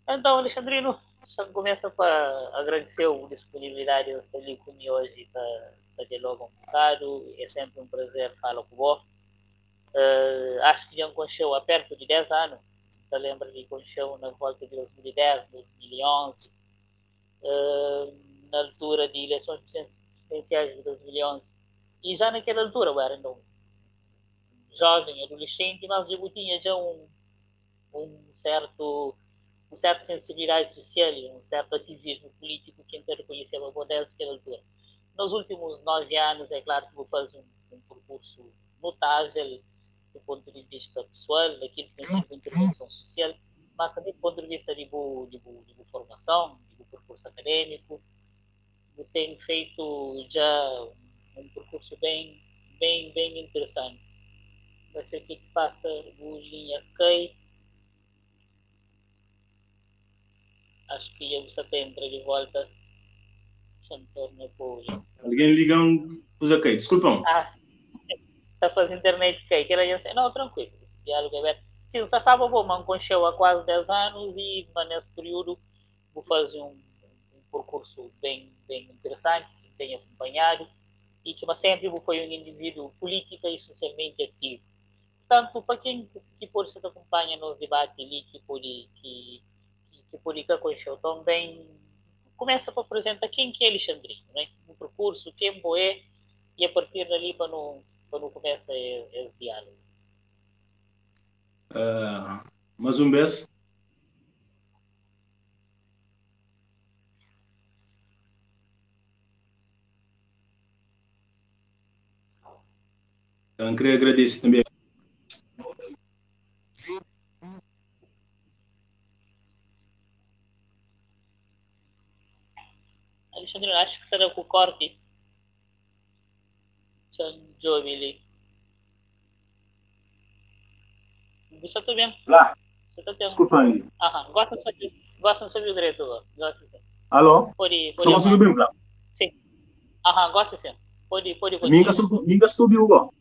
Então, Alexandrino, só começa para agradecer a disponibilidade de estar ali comigo hoje para dialogar um bocado. É sempre um prazer falar com você. Acho que já conheceu há perto de 10 anos. Você lembra de conheceu na volta de 2010, 2011, na altura de eleições presidenciais de 2011. E já naquela altura eu era um jovem, adolescente, mas eu tinha já um certo certa sensibilidade social e um certo ativismo político que então reconheceu a Bodel naquela altura. Nos últimos 9 anos, é claro que vou fazer um percurso notável do ponto de vista pessoal, daquilo que tem sido intervenção social, mas também do ponto de vista de formação, de percurso acadêmico. Eu tenho feito já um percurso bem interessante. Vai ser o que passa o linha Kei. Acho que eu você entra de volta. Alguém liga os ok, desculpam. Está fazendo internet que aquela gente, não, tranquilo, diálogo é aberto. Sim, o Safaba Bowman concheu há quase 10 anos e nesse período vou fazer um percurso bem interessante, que tenho acompanhado e que sempre foi um indivíduo política e socialmente ativo. Portanto, para quem que por se acompanha nos debates ali, que pode conheceu também, começa para apresentar quem que é Alexandrino, né? O percurso, quem é, e a partir dali para não começa esse diálogo. Mais um beijo. Então, queria agradecer também. Alexandre, acho que será com o corte. Jovili. Você está bem? Lá. Você está Desculpa aí. Aham, gosta de saber o direito. Gosta sim. Alô? Pode Só conseguiu bem, lá? Sim. Aham, gosta sim. Pode Minga continuar. subiu, go.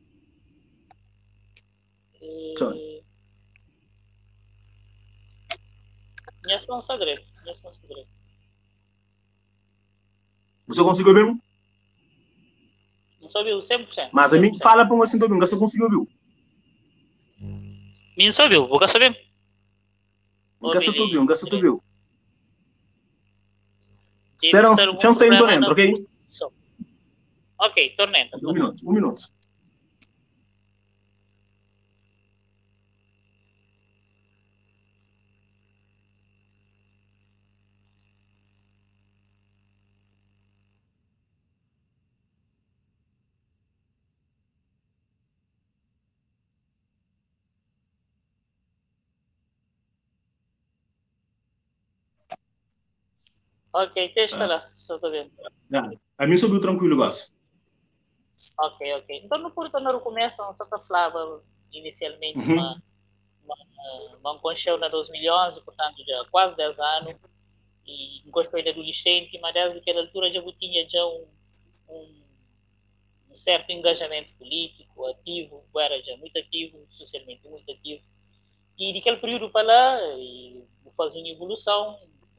Minha são segredo. Você conseguiu bem? Não subiu 100%. Mas a mim fala para você também, você conseguiu viu? Minha subiu, vou saber. Gasta tu viu. Espera um segundo dentro, ok? Ok, tornenta. Um minuto. Ok, testa lá, só estou vendo. A mim subiu tranquilo, gosto. Ok. Então, no Porto, não começam, só que falava inicialmente uma concheu na 2011, portanto, já quase 10 anos, e enquanto foi adolescente, mas desde aquela altura já tinha já um certo engajamento político, ativo, era já muito ativo, socialmente muito ativo. E daquele período para lá, e faz uma evolução,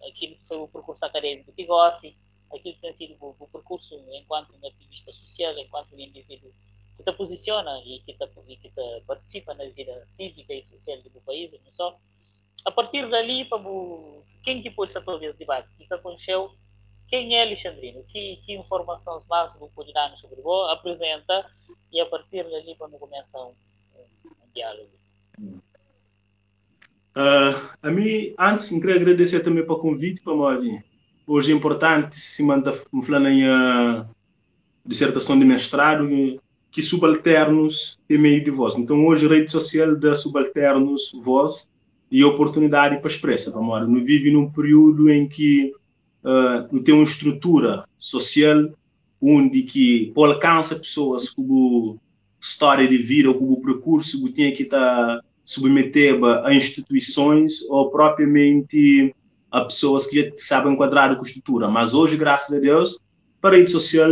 aquilo que foi o percurso acadêmico que gosta, aquilo que tem sido o percurso enquanto um ativista social, enquanto um indivíduo que te posiciona e que te participa na vida cívica e social do país, não só. A partir dali, para quem que pôs a todo esse debate? O que aconteceu? Quem é Alexandrino? Que informações mais vou poder dar sobre o apresenta e a partir dali quando começa um diálogo. A mim, antes, queria agradecer também para o convite, para Mori. Hoje é importante se manter falando em dissertação de mestrado que subalternos têm meio de voz. Então, hoje, a rede social da subalternos voz e oportunidade para expressar. Para não vive num período em que não tem uma estrutura social onde que alcança pessoas com história de vida ou com o percurso que tinha que estar submeter a instituições ou propriamente a pessoas que já sabem enquadrar com a estrutura. Mas hoje, graças a Deus, para a rede social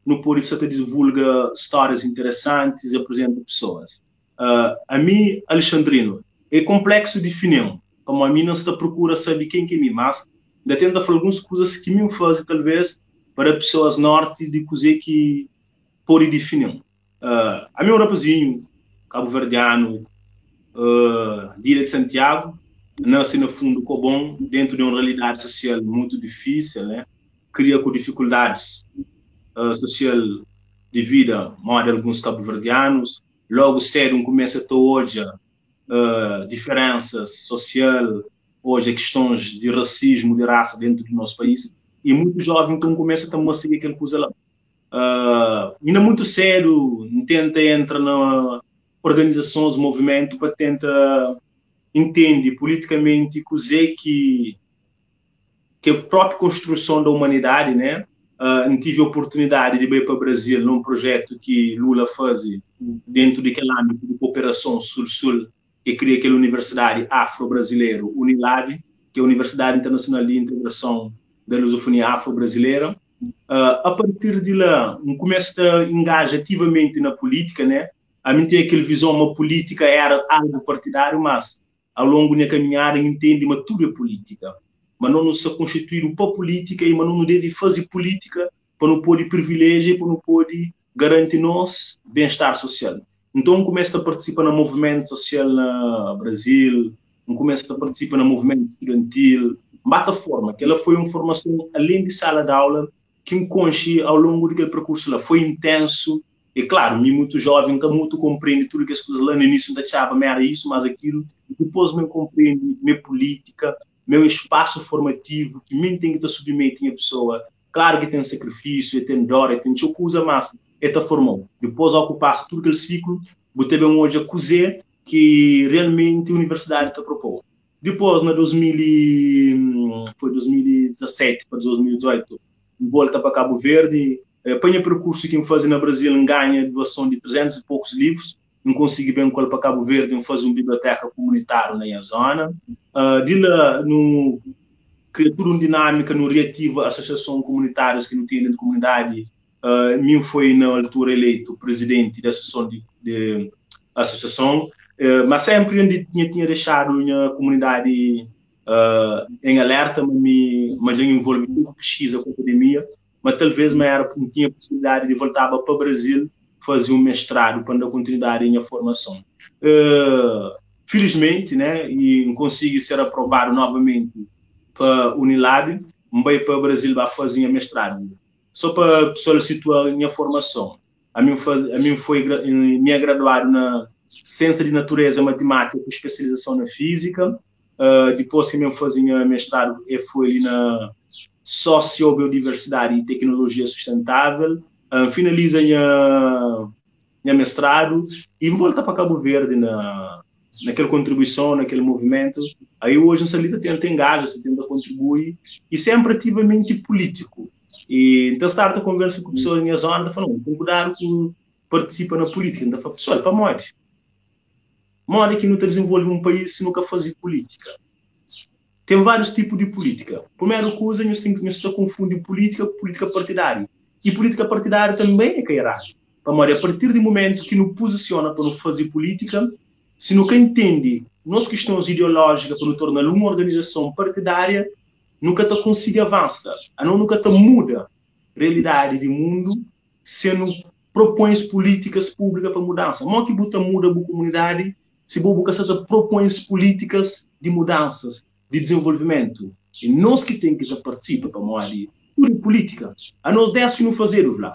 no por isso até divulga histórias interessantes e apresenta pessoas. A mim, Alexandrino, é complexo definir, como a mim não se procura saber quem que é mim, mas ainda tenta fazer algumas coisas que me fazem, talvez, para pessoas norte de coisa que pode definir. A mim é um rapazinho cabo-verdiano, de Santiago, nasce no fundo Cobom, dentro de uma realidade social muito difícil, né? Cria com dificuldades social de vida, de alguns cabo-verdianos. Logo cedo começa a ter hoje diferenças social, hoje questões de racismo, de raça dentro do nosso país. E muito jovem então começa a seguir aquela coisa lá. Ainda muito cedo, tenta entrar na organizações, movimento para tentar entender politicamente que a própria construção da humanidade, né? Tive a oportunidade de ir para o Brasil num projeto que Lula faz dentro daquele âmbito de cooperação sul-sul, que cria aquela universidade afro-brasileira, Unilab, que é a Universidade Internacional de Integração da Lusofonia Afro-Brasileira. A partir de lá, começo a engajar ativamente na política, né? A mim tem aquela visão, uma política era algo partidário, mas ao longo da caminhada entende uma tudo é política. Mas não se constituir para política e mas não deve fazer política para não poder privilégio, para não poder garantir nós bem-estar social. Então começa a participar no movimento social no Brasil, começa a participar no movimento estudantil, bata forma, que ela foi uma formação além de sala de aula, que me conche ao longo daquele percurso lá, foi intenso, e claro, me muito jovem, que muito compreende tudo que as coisas lá no início da chapa, me era isso, mas aquilo, depois me compreende, minha política, meu espaço formativo, que me tem que estar submetido a pessoa, claro que tem sacrifício, tem dor, tem coisa, mas é formou. Depois ocupasse todo aquele ciclo, botei bem hoje a cozer, que realmente a universidade te propôs. Depois, na 2017 para 2018, volta para Cabo Verde, apanha percurso que me faz no Brasil, ganha doação de 300 e poucos livros, não consegui bem com ele para Cabo Verde, fazer uma biblioteca comunitária na zona. De lá, cria toda uma dinâmica no reativo à associação comunitárias que não tem dentro da comunidade. Mim foi, na altura, eleito presidente da associação de associação, mas sempre onde tinha deixado a minha comunidade em alerta, mas eu envolvi com pesquisa com a academia, mas talvez não tinha possibilidade de voltar para o Brasil fazer um mestrado para dar continuidade em minha formação. Felizmente, né, e consegui ser aprovado novamente para a Unilab, vou para o Brasil para fazer mestrado. Só para solicitar a minha formação. A mim foi me graduado na Ciência de Natureza, Matemática, com especialização na Física. Depois que eu fazia mestrado, eu fui na Sociobiodiversidade e Tecnologia Sustentável. Finaliza minha mestrado e volta para Cabo Verde naquela contribuição, naquele movimento. Aí hoje, nessa lida, tenta engajar, tenta contribuir e sempre ativamente político. E então, starta a conversa com pessoas na minha zona, falando, tem cuidado que participa na política. Então, fala, pessoal, para morte. Moda que não desenvolve um país se nunca fazer política. Tem vários tipos de política. Primeira coisa, nós temos que confundir política com política partidária. E política partidária também é que é errado. A partir do momento que nos posiciona para não fazer política, se nunca entende nossas questões ideológicas para nos tornar uma organização partidária, nunca te consiga avançar. A não nunca te muda a realidade do mundo, se não propõe políticas públicas para mudança. Não que muda a comunidade, se você propõe políticas de mudanças, de desenvolvimento. E nós que temos que participar para morar tudo é política. A nós 10 que não fazemos lá.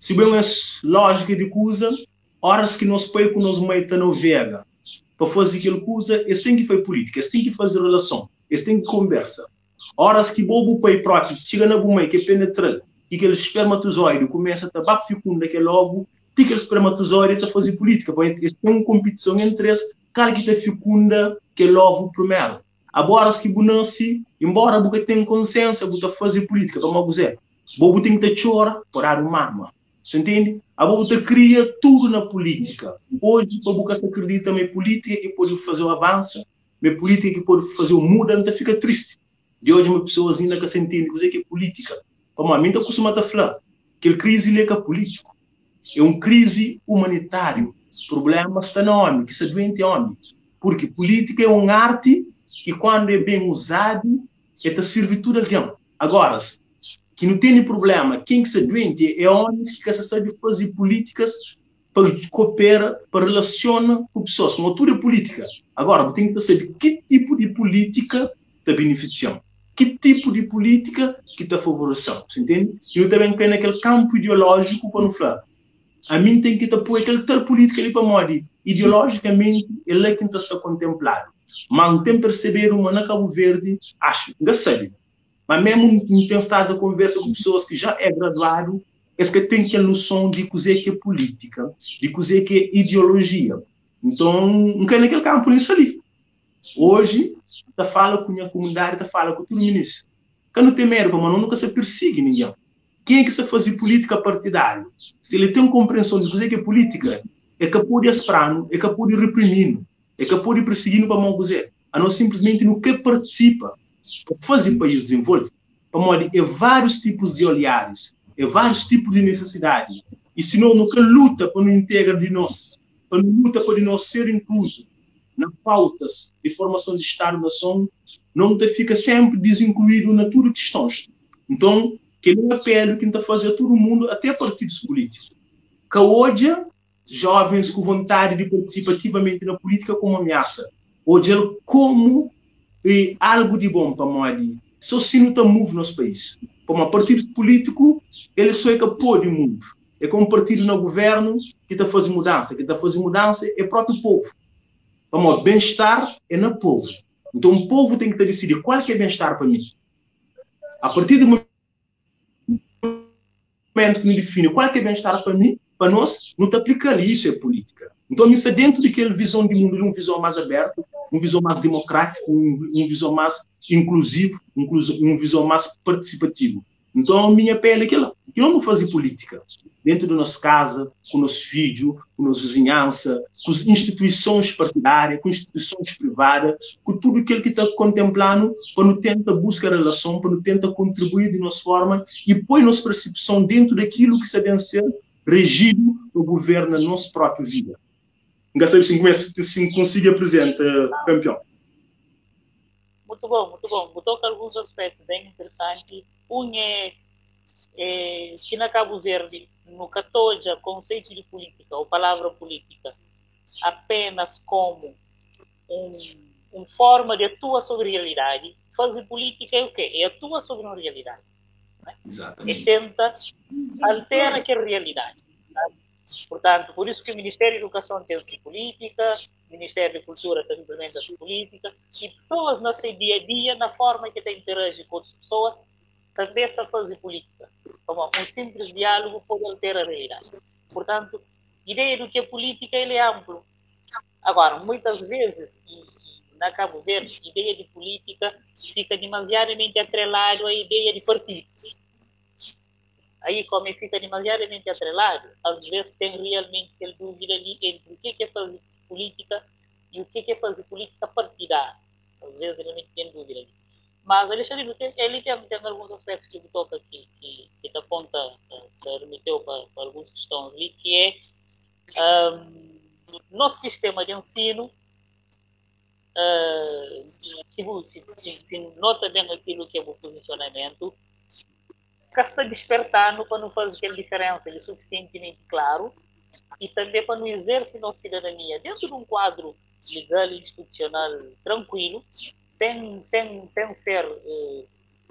Se bem é lógica de coisa, horas que nós põe com nós meita no vega. Para fazer aquela coisa, eles têm que fazer política, eles têm que fazer relação, eles têm que conversa. Horas que bobo pai próprio chega na bomba que penetra, e aquele espermatozoide começa a estar fecundo daquele ovo, tem aquele espermatozoide a fazer política. Eles têm uma competição entre eles, cara que está fecunda aquele ovo primeiro. Agora que nasce, embora você tenha consciência, você está fazer política, como você. Bobo tem que chorar para dar uma arma. Você entende? A bobo cria tudo na política. Hoje, para você acredita na política que pode fazer o avanço, na política que pode fazer o mudança, fica triste. De hoje, uma pessoa ainda que se entende o que é política. Para mim, eu costumo falar que a crise é político. É uma crise humanitária. O problema está no homem, que se doente é homem. Porque política é uma arte que quando é bem usado, é servir tudo alguém. Agora, que não tem problema, quem que se doente é homens que se sabe fazer políticas para cooperar, para relacionar com pessoas, como tudo é política. Agora, você tem que saber que tipo de política está beneficiando, que tipo de política que está favorecendo, você entende? E eu também tenho aquele campo ideológico para não falar. A mim tem que apoiar aquele tal política ali para morrer. Ideologicamente, ele é quem está contemplado. Mas não tem perceber uma na Cabo Verde, acho, não sabe. Mas mesmo em ter estado a conversa com pessoas que já é graduado, é que tem que ter noção de cozer que é política, de cozer que é ideologia. Então, não quer naquele campo nisso ali. Hoje, está fala com a comunidade, está fala com todo ministro. Que não tem medo, mas nunca se persegue ninguém. Quem é que se faz política partidária? Se ele tem uma compreensão de cozer que é política, é que pode esperar, é que pode reprimir, é que pode perseguir para não cozer. A não simplesmente no que participa para fazer o país desenvolver. É vários tipos de olhares, é vários tipos de necessidades. E se não, nunca luta para não integrar de nós, para não luta para nós ser incluso nas pautas de formação de Estado-nação, não te fica sempre desincluído na tudo que estás. Então, que ele apelo que está fazendo a todo mundo, até partidos políticos, que hoje jovens com vontade de participar ativamente na política como ameaça. Hoje ele como algo de bom para nós. Só se não está move no nosso país. Como um partido político, ele só é que pode move. É como um partido no governo que está fazendo mudança. Que está fazendo mudança é o próprio povo. Como bem-estar é no povo. Então o povo tem que decidir qual que é bem-estar para mim. A partir do momento que me define qual que é bem-estar para mim, para nós, não te aplica ali, isso é política. Então, isso é dentro daquela visão de mundo, uma visão mais aberta, uma visão mais democrática, uma visão mais inclusiva, uma visão mais participativa. Então, a minha pele é aquela, que não vou fazer política. Dentro da nossa casa, com o nosso filho, com a nossa vizinhança, com as instituições partidárias, com instituições privadas, com tudo aquilo que está contemplando, para não tentar buscar relação, para não tentar contribuir de nossa forma e põe nossa percepção dentro daquilo que se deve ser regido o governo na nossa própria vida. Gastei se consiga apresentar, campeão. Muito bom, muito bom. Botou alguns aspectos bem interessantes. Um é que na Cabo Verde, no 14, conceito de política, ou palavra política, apenas como uma forma de atuar sobre a realidade. Fazer política é o quê? É atuar sobre uma realidade. Né? Exatamente. E tenta alterar aquela realidade. Tá? Portanto, por isso que o Ministério da Educação tem essa política, o Ministério da Cultura tem implementa essa política, e pessoas no seu dia a dia, na forma que interagem com outras pessoas, também se fazem política. Como um simples diálogo pode alterar a realidade. Portanto, a ideia do que é política ele é amplo. Agora, muitas vezes, na Cabo Verde, a ideia de política fica demasiadamente atrelado à ideia de partido. Aí, como fica demasiadamente atrelado, às vezes tem realmente aquela dúvida ali entre o que é fazer política e o que é fazer política partidária. Às vezes realmente tem dúvida ali. Mas Alexandre, ele tem alguns aspectos que toca aqui, que aponta, que remeteu para algumas questões ali, que é nosso sistema de ensino, se nota bem aquilo que é o posicionamento, que está despertando para não fazer aquela diferença de suficientemente claro e também para não exercer nossa cidadania dentro de um quadro legal e institucional tranquilo, sem ser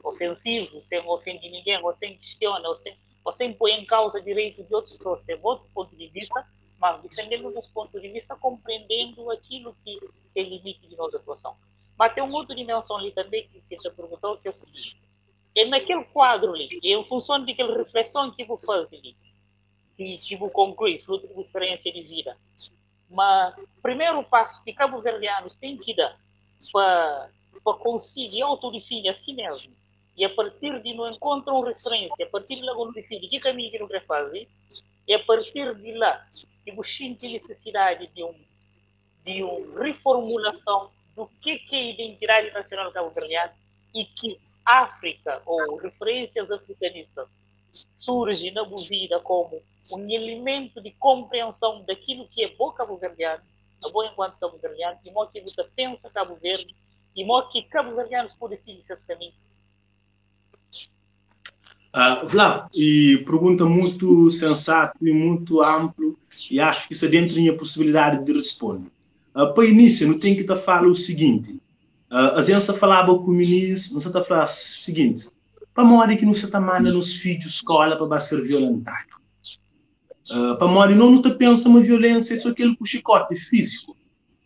ofensivo, sem ofender ninguém, ou sem questionar, ou sem pôr em causa direitos de outras pessoas, tem outro ponto de vista, mas defendendo dos pontos de vista, compreendendo aquilo que é o limite de nossa atuação. Mas tem uma outra dimensão ali também que você perguntou, que é o seguinte: é naquele quadro ali, é em função daquela reflexão que vou fazer ali, que vou concluir, fruto de experiência de vida. Mas o primeiro passo que cabo-verdianos têm que dar para conseguir autodefinir a si mesmo, e a partir de não encontram referência, a partir de lá não define que caminho que não quer fazer, e a partir de lá que você tem necessidade de uma reformulação do que é a identidade nacional cabo-verdiana e que África, ou referências africanistas, surge na vida como um elemento de compreensão daquilo que é bom cabo-verdiano, a boa enquanto cabo-verdiano, de modo que você pensa Cabo Verde e modo que cabo-verdianos podem seguir esse caminho. Vlad, e pergunta muito sensato e muito amplo, e acho que isso é dentro da minha possibilidade de responder. Para início, não tem que estar falar o seguinte: a gente falava com o ministro, não está a falar o seguinte, para modo que não se está mandando os filhos de escola para ser violentado. Para modo não está pensando uma violência, isso é aquele com chicote físico.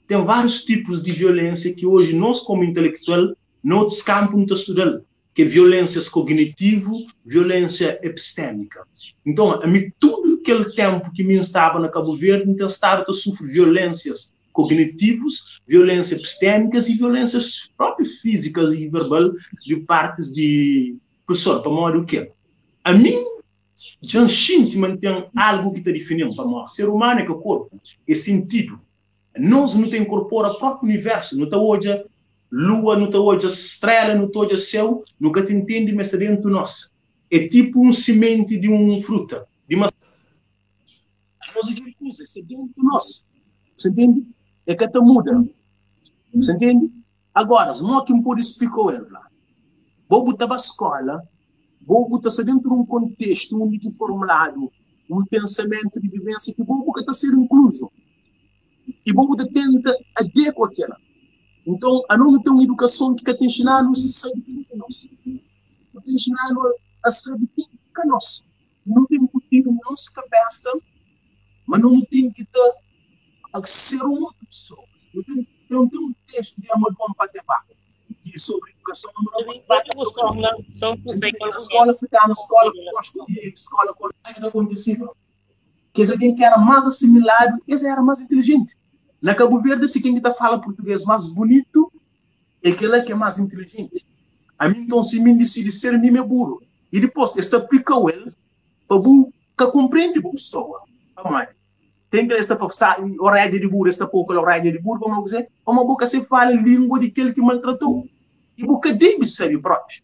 Tem vários tipos de violência que hoje nós, como intelectual, noutros campos não estudamos, que é violência cognitiva, violência epistêmica. Então, a mim, tudo aquele tempo que me estava na Cabo Verde, então estava a sofrer violências cognitivas, violências epistêmicas e violências próprias físicas e verbal de partes de professor, para modo o quê? A mim, já mantém algo que está definindo para nós. Ser humano é que o corpo, é sentido. Nós não tem incorpora o próprio universo, não está hoje lua, não está hoje estrela, não está hoje céu, nunca te entende, mas está dentro de nós. É tipo semente de uma fruta, de uma... Nós aqui coisa, está dentro de nós. Você entende? É que está muda. Você entende? Agora, se não que me pode explicar ela, vou botar para a escola, vou botar-se dentro de um contexto onde é formulado um pensamento de vivência que vou botar ser incluso. E vou tenta adequar aquela. Então, a não ter uma educação que te ensinando a saber quem é nós. Te ensinando a saber quem é nós. Não tem que ter na nossa cabeça, mas não tem que ter a ser uma outra pessoa. Não tem um texto de Amadou Mpateba sobre educação. A escola africana, a escola que aconteceu. Que esse alguém que era mais assimilado, esse era mais inteligente. Na Cabo Verde, se quem está fala português mais bonito, é aquele que é mais inteligente. A mim, então, se me decide ser mim é burro. E depois, esta aplica ele para compreender a pessoa. Tem que esta horário de burro, esta pouco horário de burro, vamos dizer, uma boca se fala a língua daquele que maltratou. E boca deve ser o próprio.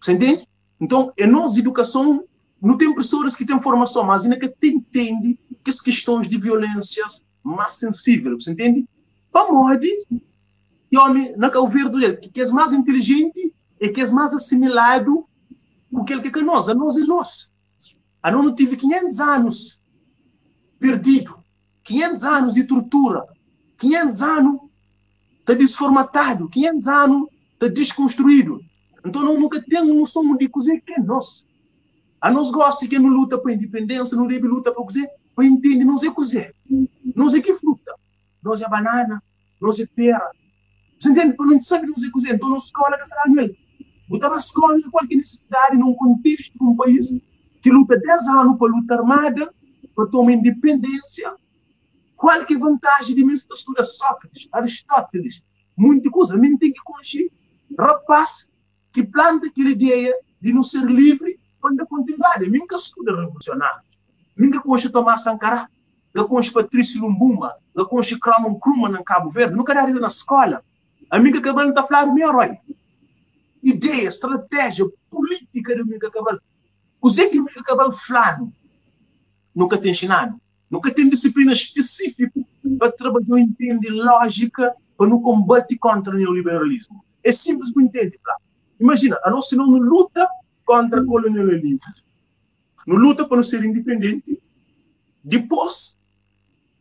Você entende? Então, é nossa educação. Não tem pessoas que têm formação, mas ainda que entendem que as questões de violências mais sensíveis, você entende? Para morrer, e homem, na Cabo Verde, que é mais inteligente e que é mais assimilado com aquele que é nós. A nós é nós. A nós não tive 500 anos perdido, 500 anos de tortura, 500 anos de desformatado, 500 anos de desconstruído. Então, nós nunca temos noção de coisa que é nós. A nós gosta que não luta para a independência, não deve lutar para cozer, para entender, nós é cozer. Nós é que fruta. Nós é banana, nós é pera. Você entende? Quando a gente sabe que nós é cozer, então nós escola que será nele. Botar na escola qualquer necessidade num contexto de um país que luta 10 anos para luta armada, para tomar independência. Qualquer vantagem de mim se estuda Sócrates, Aristóteles, muita coisa. A mim tem que conhecer rapaz que planta aquela ideia de não ser livre quando a continuidade. Minha estuda revolucionário. Minha conheço Tomás Sankara, eu conheço Patrício Lumbumba, eu conheço Kramer Nkrumah na Cabo Verde, nunca era na escola. A minha cabelo está falando meu herói. Ideia, estratégia, política do minha cabelo. O que o minha cabelo falando nunca tem ensinado. Nunca tem disciplina específica para trabalhar entender lógica para no combate contra o neoliberalismo. É simples para entender. Imagina, a nossa não luta contra o colonialismo. Não luta para não ser independente. Depois,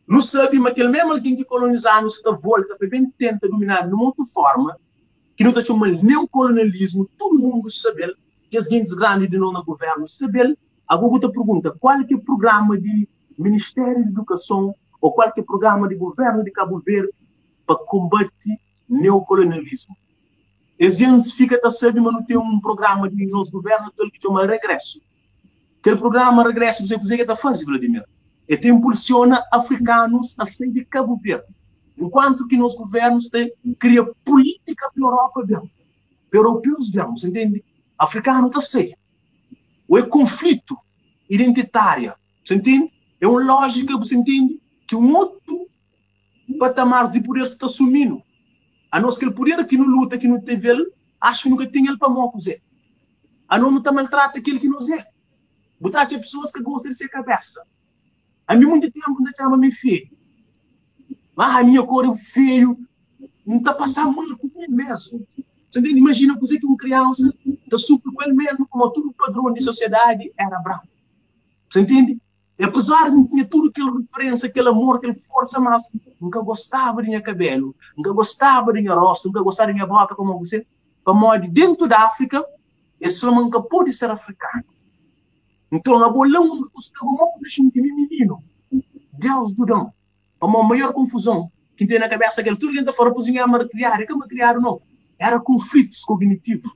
não sabe, mas aquele mesmo alguém que colonizar nos da volta, para bem tenta dominar de uma outra forma, que não está chamando neocolonialismo, todo mundo sabe que as grandes grandes de não no governo sabe. Agora outra pergunta, qual é o programa de Ministério de Educação ou qual é o programa de governo de Cabo Verde para combater neocolonialismo? As gente fica a saber, mas não tem um programa de nosso governo que chama regresso. Aquele programa regresso, você que está fácil, Vladimir. Ele impulsiona africanos a sair de Cabo Verde. Enquanto que nos governos criam política para a Europa, para europeus, você entende? Africano está sair. Ou é conflito identitário, você entende? É uma lógica, você entende? Que um outro patamar de poder está assumindo. A nós que ele poder que não luta, que não teve ele, acho que nunca tem ele para morrer. A nós não está maltrata aquele que nós é. Botar as pessoas que gostam de ser cabeça. A mim muito tempo ainda chama-me feio. Mas a minha cor é feio. não está passando mal com ele mesmo. Você entende? Imagina que uma criança está sofrendo com ele mesmo, como todo o padrão de sociedade era branco. Você entende? E apesar de não ter tudo aquela referência, aquele amor, aquela força, mas nunca gostava de minha cabelo, nunca gostava de minha rosto, nunca gostava de minha boca, como você. Para modo dentro da África, esse homem nunca pode ser africano. Então, a bolão custa muito de menino. Deus do dom. Para uma maior confusão que tem na cabeça, aquele tudo que está fora cozinhar, mas criar, é que criar não. Era conflitos cognitivos.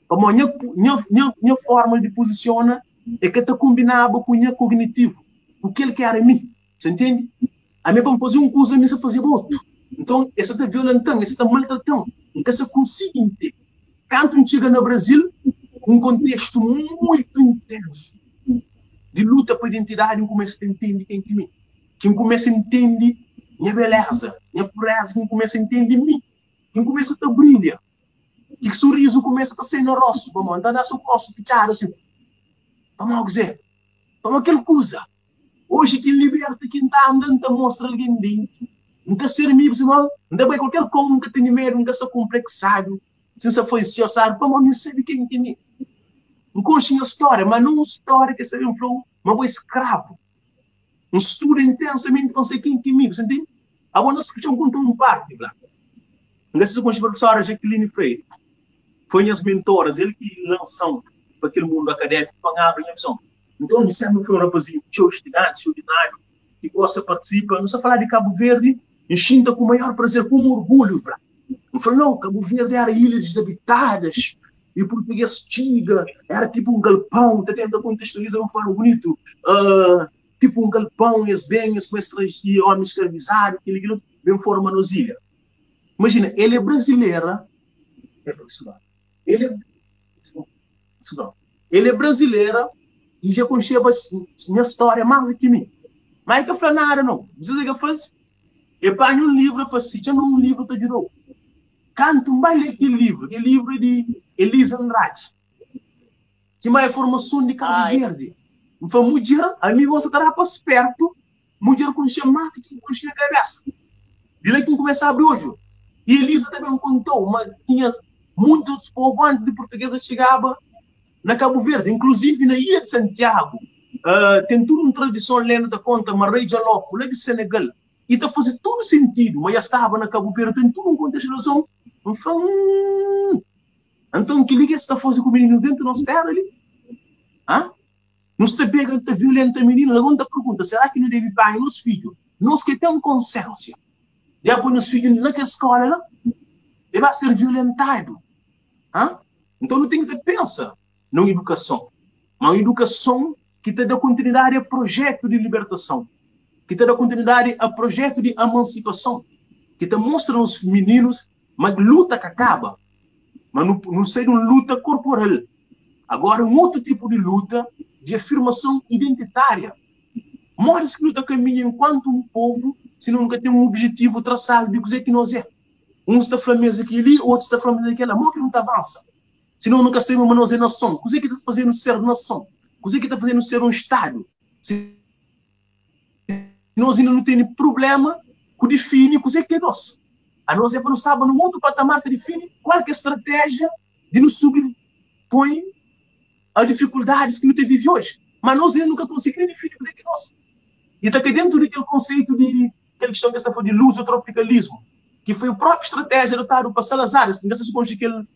Para uma minha forma de posicionar é que está combinado com o minha cognitivo. O que ele quer em mim. Você entende? A mim, para fazer uma coisa, a mim, fazer outro. Então, esse está violentando, esse está maltratando. Então, você consegue ter. Quando chega no Brasil, um contexto muito intenso de luta por identidade, quem começa a entender quem é mim. Quem começa a entender minha beleza, minha pureza, quem começa a entender mim. Quem começa a brilhar. E que sorriso começa a sair no rosto. Vamos andar no rosto, fechado assim. Vamos dizer. Vamos aquela coisa. Hoje, quem liberta, quem está andando, mostra alguém dentro. Nunca ser amigo, não vai qualquer coisa, nunca tem medo, nunca ser complexado. Se você foi se sabe, vamos não sabe quem é. Não conheço a história, mas não uma história que você viu, mas um escravo. Um estudo intensamente, não sei quem é comigo, você entende? Agora nós escutamos um parte, lá. Nesse com a professora Jacqueline Freire. Foi as mentoras, ele que lançou para aquele mundo académico, para abrir a visão. Então, me sempre foi um rapazinho, show estudante, ordinário, que gosta de participar. Não só falar de Cabo Verde, me sinta com o maior prazer, com orgulho, Vrá. Eu falei, não, Cabo Verde era ilha desabitadas, e o português tiga, era tipo um galpão, está tentando contextualizar de uma forma bonita, tipo um galpão, e as benhas, com e homens escravizados, aquilo, bem forma nos ilhas. Imagina, ele é brasileira, ele é brasileira, e já conhecia minha história mais do que mim. Mas que eu falei, nada, não. Você o que eu faço? Eu pego um livro, eu faço, já não um livro, eu estou de canto um baile aquele livro é de Elisa Andrade, que mais formação de Cabo Verde. Não foi mulher, a mim você estará para perto, mulher com chamate que com a cabeça. Ele que começa a abrir hoje. E Elisa também me contou, mas tinha muitos povos antes de portuguesa chegava na Cabo Verde, inclusive na Ilha de Santiago. Tem tudo uma tradição lendo da conta, mas Rei Jalofo, lá de Senegal. E está fazendo todo sentido, mas já estava na Cabo Verde, tem tudo um contexto. Então, que liga está fazendo com o menino dentro da nossa terra ali? Não está pegando, está violenta a menina. Agora está pergunta, será que não deve pagar nos filhos? Nós que temos consciência. Depois nos filhos naquela escola, lá, ele vai ser violentado. Então, não tem que pensar na educação. Uma educação que te dá continuidade a projeto de libertação, que te dá continuidade a projeto de emancipação, que te mostra aos meninos uma luta que acaba, mas não ser uma luta corporal. Agora, um outro tipo de luta de afirmação identitária. Morres que luta caminha enquanto um povo, se nunca tem um objetivo traçado de dizer que nós é. Um está falando aqui, outro está falando aqui, amor que não avança. Senão nunca sabemos uma nós é nação. O que está fazendo ser nação? O que está fazendo ser um Estado? Se nós ainda não temos problema que define o que é nosso. A nós é para não estar num outro patamar que define qual é a estratégia de nos sobrepõe a dificuldades que não te vive hoje. Mas nós ainda nunca conseguimos definir o que é nosso. E está aqui dentro daquele conceito de aquela questão que está falando de lusotropicalismo, que foi a própria estratégia adotada por Salazar. Não se supõe aquele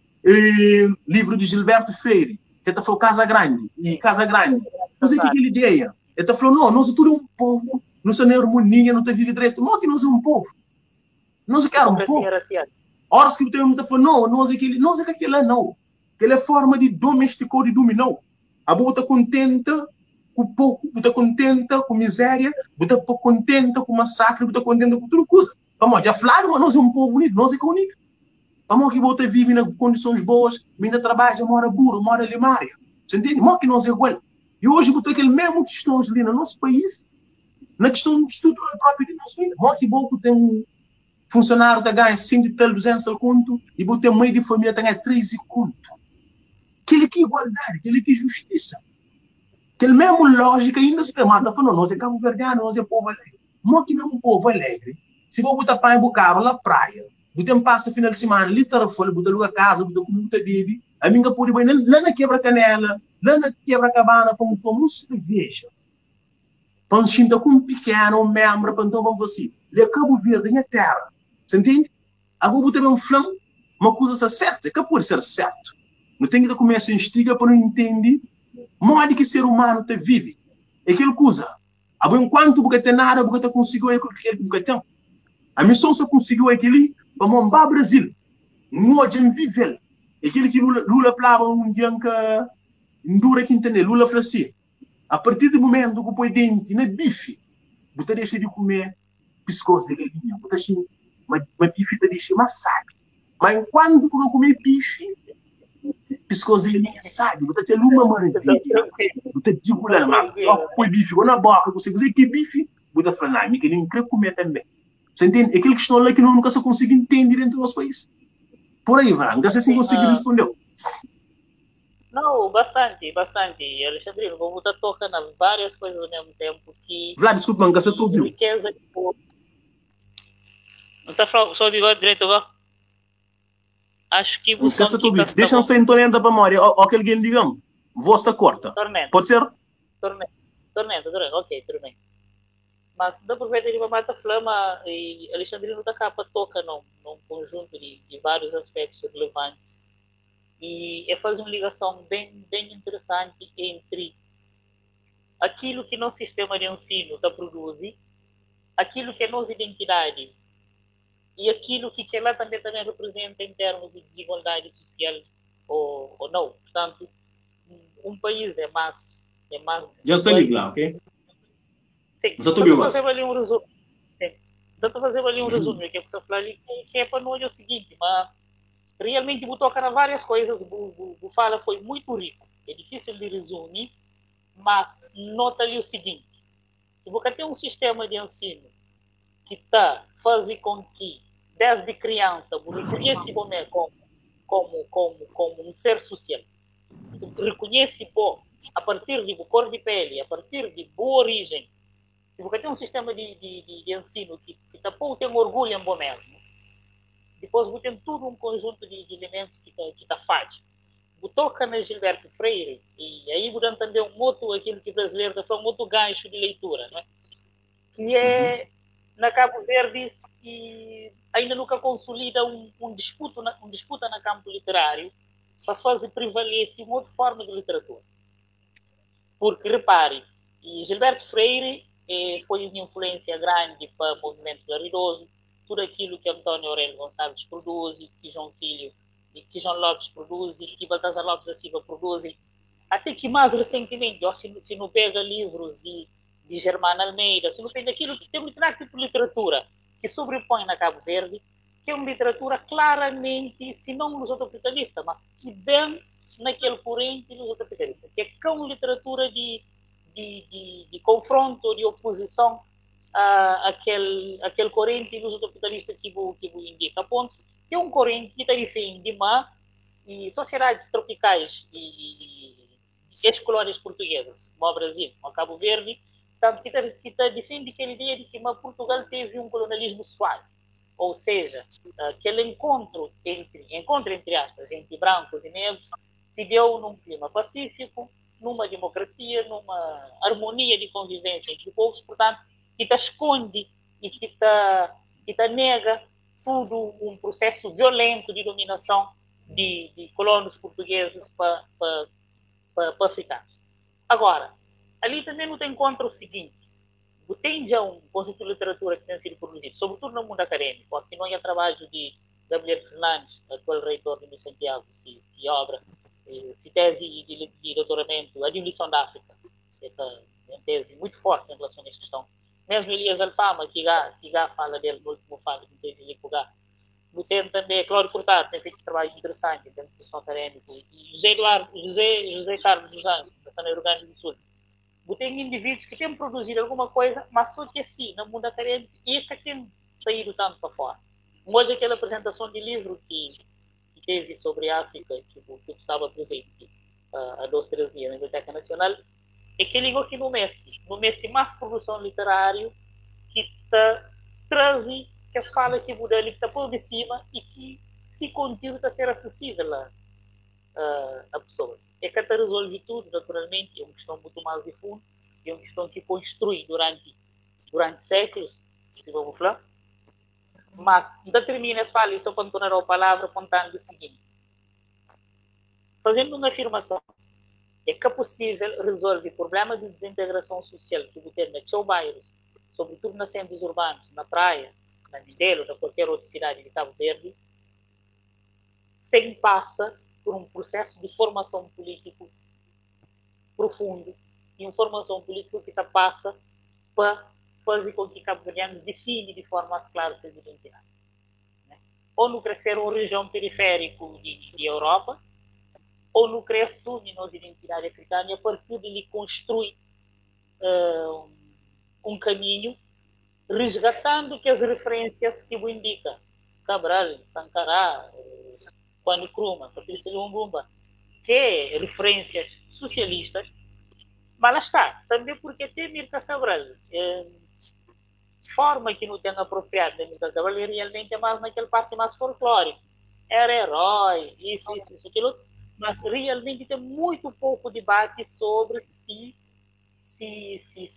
livro de Gilberto Freire, que está falando Casa Grande. Não sei o que é aquela ideia. Ele está falando, não, nós somos um povo, não somos harmonia, não vive direito. Não, que nós somos um povo. Nós queremos um povo. Horas que o tempo está falando, não, nós é aquele não. Aquela é forma de domesticou e dominou. A boa está contenta com pouco, está contenta com miséria, está contenta com massacre, está contenta com tudo coisa. Vamos, já falaram, mas nós é um povo unido, nós é que unido. Vamos que você vive em condições boas, ainda trabalha, mora burro, mora limária. Você entende? Mas que nós é igual. E hoje botou aquele mesmo questão ali no nosso país, na questão estrutural própria de nosso país. Mas que bom que tem um funcionário que ganha 5 de tal, 200 de conto, e botou meio de família que ganha 3 de conto. Aquele que é igualdade, aquele que é justiça. Aquele mesmo lógica ainda se mata. Falando, nós é Cabo Verdeano, nós é povo alegre. Mas que não é um povo alegre. Se vou botar para ir no carro na praia, Butem passa final de semana, literal folha, buta lugar casa, buta com muita bebê. A minha pode bem, lá na quebra canela, lá na quebra cabana, para um cerveja. Para um chinta com um pequeno, um membro, para então você. Ele acaba de vir da terra. Você entende? Agora buta um flanco, uma coisa certa, que pode ser certo. Não tem que começar a instigar para não entender modo que ser humano te vive. É aquela coisa. Agora, enquanto você tem nada, você conseguiu aquilo que você tem. A missão só conseguiu aquilo para montar o Brasil. Nós já vivemos. Aquilo que Lula falava um dia que Ndura que entender, Lula falou assim, a partir do momento que põe dente na bife, você deixa de comer pescoço de galinha. Você assim, mas bife te deixa mais sabe. Mas enquanto você comer bife, pescoço de galinha sabe. Você tem uma maravilha. Você diz, mas põe bife na boca, você diz que bife, você fala, não, que nem quer comer também. Você entende? Aquilo que estão lá que nunca se consegue entender dentro do nosso país. Por aí, Vran, não sei se conseguir responder. Não, bastante. Alexandrino, vou estar tocando a várias coisas ao mesmo tempo que... Vlad, desculpa, não sei se tu ouviu. Riqueza de povo. Não está só o bigode direito agora? Acho que você... Deixa-me ser entonando para a memória. Ou que alguém digam, voz está corta. Tormenta. Pode ser? Tormenta. Ok, tudo bem. Mas da aproveita de mata flama e Alexandrino da capa toca num conjunto de vários aspectos relevantes e faz uma ligação bem interessante entre aquilo que nosso sistema de ensino está produzindo, aquilo que é nossa identidade e aquilo que ela também representa em termos de desigualdade social ou não. Portanto, um país é mais... Já está ligado, ok? Sim, dá para fazer ali um resumo. Dá para fazer ali um resumo que você falou ali, que é para nós o seguinte, mas realmente vou tocar em várias coisas, o fala foi muito rico, é difícil de resumir, mas nota ali o seguinte, se você tem um sistema de ensino que está fazendo com que, desde criança, você reconhece como um ser social, você reconhece a partir de cor de pele, a partir de boa origem. Se você tem um sistema de ensino que tem orgulho em bom mesmo, depois você tem todo um conjunto de elementos que está fácil. Você toca na Gilberto Freire, e aí você também um outro, aquilo que o brasileiro está falando, um outro gancho de leitura, né? Que é, na Cabo Verde, que ainda nunca consolida um disputa na campo literário para fazer prevalecer uma outra forma de literatura. Porque, repare, e Gilberto Freire foi uma influência grande para o movimento claridoso, tudo aquilo que Antônio Aurélio Gonçalves produz, que João Filho e que João Lopes produz, que Baltazar Lopes da Silva produz, até que mais recentemente, se não pega livros de Germano Almeida, se não pega aquilo que tem um tipo de literatura que sobrepõe na Cabo Verde, que é uma literatura claramente, se não lusocapitalista, mas que bem naquele corrente lusocapitalista, que é uma literatura de confronto, de oposição àquele corrente lusocapitalista que indica. A ponto que é um corrente que defende e sociedades tropicais e ex-colônias portuguesas, como o Brasil, como o Cabo Verde, que defende aquela ideia de que Portugal teve um colonialismo suave. Ou seja, aquele encontro entre aspas, entre brancos e negros, se deu num clima pacífico, numa democracia, numa harmonia de convivência entre povos, portanto, que esconde e que nega tudo um processo violento de dominação de colonos portugueses para africanos. Agora, ali também não tem encontro o seguinte, tem já um conjunto de literatura que tem sido produzido, sobretudo no mundo acadêmico, aqui não há trabalho de Gabriel Fernandes, atual reitor de Santiago, se obra, se tese de doutoramento, a Dimensão da África, que é uma tese muito forte em relação a essa questão. Mesmo Elias Alfama, que já fala dele no último fala, que teve ali com o tem também, Cláudio Furtado, tem feito um trabalho interessante em termos de questão acadêmica, e José Carlos dos Anjos, da Zona Rio Grande do Sul. Tem indivíduos que têm produzido alguma coisa, mas só que assim, no mundo acadêmico, e que tem saído tanto para fora. Hoje, aquela apresentação de livro que teve sobre a África, que estava presente há 2, 3 dias na Biblioteca Nacional, é que ligou aqui no Mestre mais produção literária que traz que as fala que muda ali está por de cima e que se contínuo está a ser acessível a pessoas. É que até resolve tudo, naturalmente, é uma questão muito mais de fundo, é uma questão que construi durante séculos, se vamos falar. Mas, ainda termina essa fala, e só para tornar a palavra contando o seguinte. Fazendo uma afirmação, é que é possível resolver problemas de desintegração social que você tem nos seus bairros, sobretudo nos centros urbanos, na praia, na Mindelo, ou qualquer outra cidade de Cabo Verde, sem passar por um processo de formação político profundo e uma formação política que passa para fazer com que Cabo Verdeanos define de forma mais clara suas identidades. Ou no crescer uma região periférica de Europa, ou no querer assumir nossa identidade africana e a partir dele construir um caminho resgatando que as referências que o indica Cabral, Sankara, Kwame Nkrumah, Patrícia Lumumba, que é referências socialistas, mas lá está, também porque tem Mirka Cabral, forma que não tem apropriado da Mirka Cabral realmente é mais naquela parte mais folclórica, era herói, isso, aquilo, mas realmente tem muito pouco debate sobre se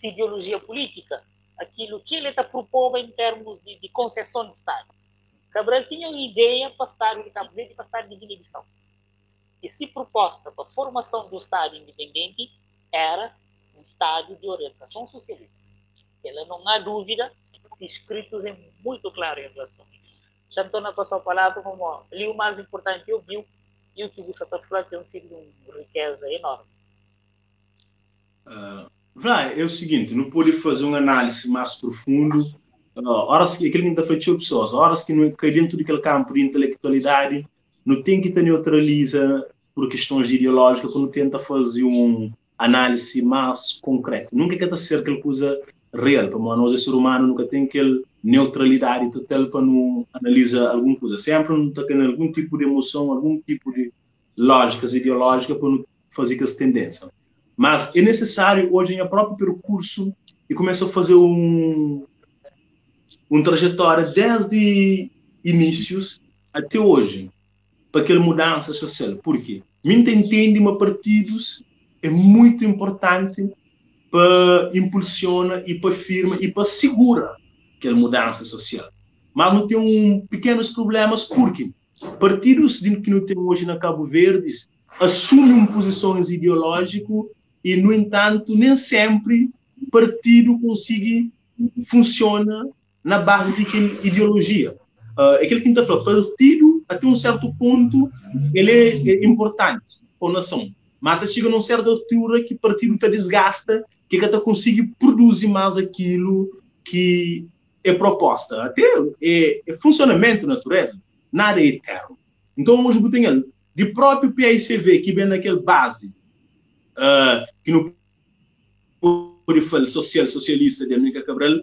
ideologia política, aquilo que ele está propondo em termos de concessão de Estado. Cabral tinha uma ideia para Estado de Cabo Verde e para Estado de Guiné-Bissau. E se proposta para a formação do Estado independente era um Estado de orientação socialista. Ela não há dúvida, escritos é muito claro em relação a isso. Já estou na passar a palavra, como ali o mais importante eu vi, e o que você está falando tem sido uma riqueza enorme. É o seguinte, não pode fazer uma análise mais profundo, horas que aquele que está feito pessoas, horas que não cai dentro daquele campo de intelectualidade, não tem que te neutraliza por questões ideológicas quando tenta fazer uma análise mais concreta. Nunca quer ser aquela coisa real, para nós, ser humano, nunca tem aquela neutralidade total para não analisar alguma coisa. Sempre não está tendo algum tipo de emoção, algum tipo de lógicas ideológicas para não fazer aquelas tendências. Mas é necessário, hoje, em próprio percurso, e começar a fazer uma trajetória desde inícios até hoje, para aquela mudança social. Por quê? Me entende, mas partidos é muito importante para impulsiona e para firma e para segura aquela mudança social. Mas não tem pequenos problemas, porque partidos que não tem hoje na Cabo Verde assumem posições ideológicas e, no entanto, nem sempre o partido consegue funcionar na base de aquela ideologia. Aquele que está falando, partido, até um certo ponto, ele é importante para a nação. Mas chega a uma certa altura que o partido está desgasta, que está consegue produzir mais aquilo que é proposta. Até é funcionamento da natureza, nada é eterno. Então, hoje, tem de próprio PICV, que vem naquela base, que não pode falar socialista de América Cabral,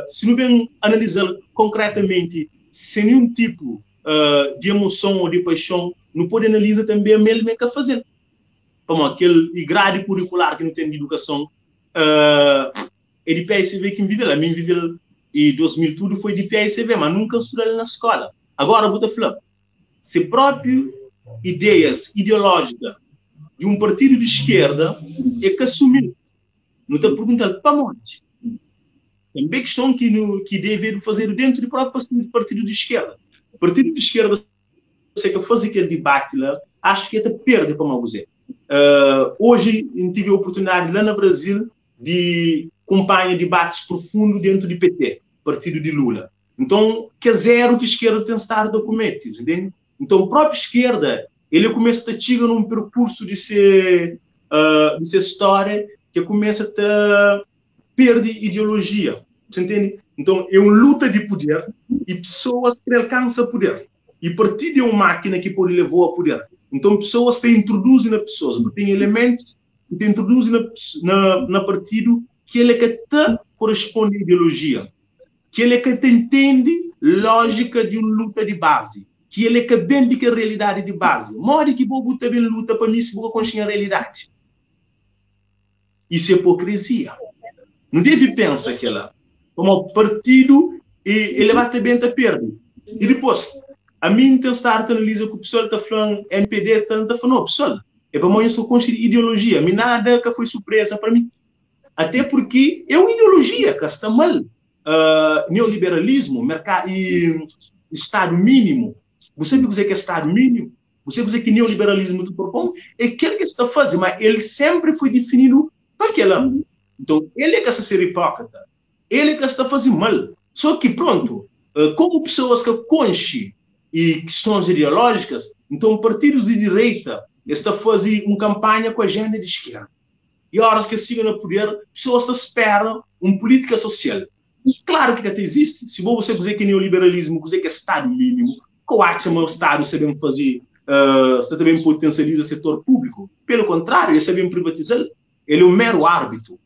se não bem analisar concretamente, sem nenhum tipo de emoção ou de paixão, não pode analisar também a mesma que fazendo. Como aquele grade curricular que não tem de educação, é de PICV que vive lá. A mim vive lá, e 2000 tudo foi de PICV, mas nunca estudei na escola. Agora, vou te falar, se próprio ideias ideológicas de um partido de esquerda é que assumiu. Não está perguntando para onde. Tem bem questão que deve fazer dentro do próprio partido de esquerda. O partido de esquerda, se que faz aquele debate lá, acho que até perde, como eu dizer. Hoje, eu tive a oportunidade lá no Brasil de acompanhar debates profundos dentro do PT, partido de Lula. Então, que é zero que a esquerda tem estar documentos, entende? Então, a própria esquerda, ele começa a chegar num percurso de ser história que começa a perder ideologia, você entende? Então, é uma luta de poder e pessoas que alcançam poder. E partido é uma máquina que pode levar ao poder. Então, pessoas que introduzem nas pessoas, porque tem elementos que introduzem na partido que ele que te corresponde à ideologia, que ele que te entende lógica de uma luta de base, que ele que bem que a realidade de base. Mora que vou botar bem luta para mim se vou consciência a realidade. Isso é hipocrisia. Não deve pensar que ela, como partido e ele vai ter bem a perder. E depois, a mim tem estar analisa que o pessoal está falando MPD, está falando, pessoal, é para mim isso construir ideologia, a mim nada que foi surpresa para mim. Até porque é uma ideologia que está mal. Neoliberalismo, mercado e Estado mínimo. Você sabe o que é Estado mínimo? Você sabe o que neoliberalismo tu propõe? É aquele que está fazendo, mas ele sempre foi definido para aquele. Então, ele é que está ser hipócrita. Ele é que está fazendo mal. Só que, pronto, como pessoas que conchem e questões ideológicas, então partidos de direita estão fazendo uma campanha com a agenda de esquerda. E a hora que sigam no poder, pessoas esperam uma política social. E claro que até existe. Se você dizer que neoliberalismo, dizer que é Estado mínimo, que eu acho que o Estado sabe fazer, está também potencializa o setor público. Pelo contrário, ele sabe privatizar. Ele é um mero árbitro.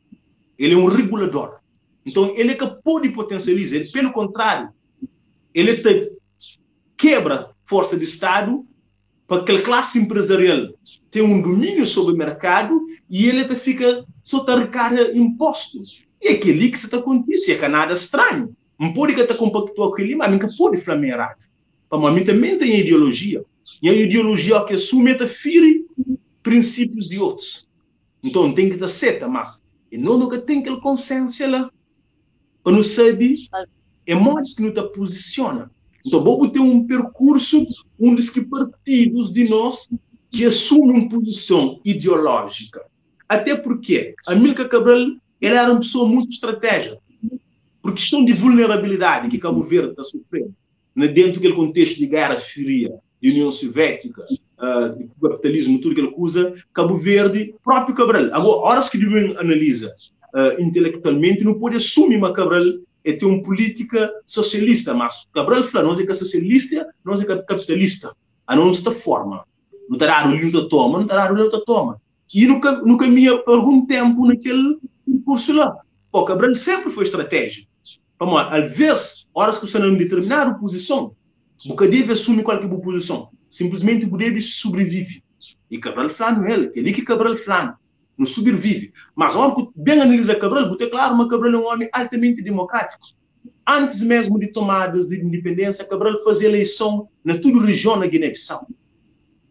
Ele é um regulador. Então, ele é que pode potencializar. Ele, pelo contrário, ele te quebra força de Estado para que a classe empresarial tenha um domínio sobre o mercado e ele te fica só te arrecada impostos. E é aquilo que está acontecendo, é que nada estranho. Não pode que te compactuar com aquele, mas nunca pode flamear. Para mim também tem ideologia. E a ideologia que assume é ferir princípios de outros. Então tem que ter seta, mas e não nunca tem aquela consciência lá. Para não saber, é mais que não te posiciona. Então, vamos ter um percurso onde que partidos de nós que assumem uma posição ideológica. Até porque a Amílcar Cabral ela era uma pessoa muito estratégica. Por questão de vulnerabilidade que Cabo Verde está sofrendo, dentro daquele contexto de Guerra Fria, de União Soviética, de capitalismo, tudo que ele usa, Cabo Verde, próprio Cabral. Agora, horas que ele analisa intelectualmente, não pode assumir uma Cabral é ter uma política socialista, mas Cabral fala, nós é socialista, nós é capitalista. A nossa forma. Não está dado o luta toma, não está dado o luta toma. E no caminho por algum tempo naquele curso lá. Pô, Cabral sempre foi estratégico. Vamos, às vezes, horas que você não determinar a posição, você deve assumir qualquer posição. Simplesmente você deve sobreviver. E Cabral fala não ele, que Cabral fala não sobrevive. Mas a hora que bem analisa Cabral, você é claro, mas Cabral é um homem altamente democrático. Antes mesmo de tomadas de independência, Cabral fazia eleição na toda a região da Guiné-Bissau.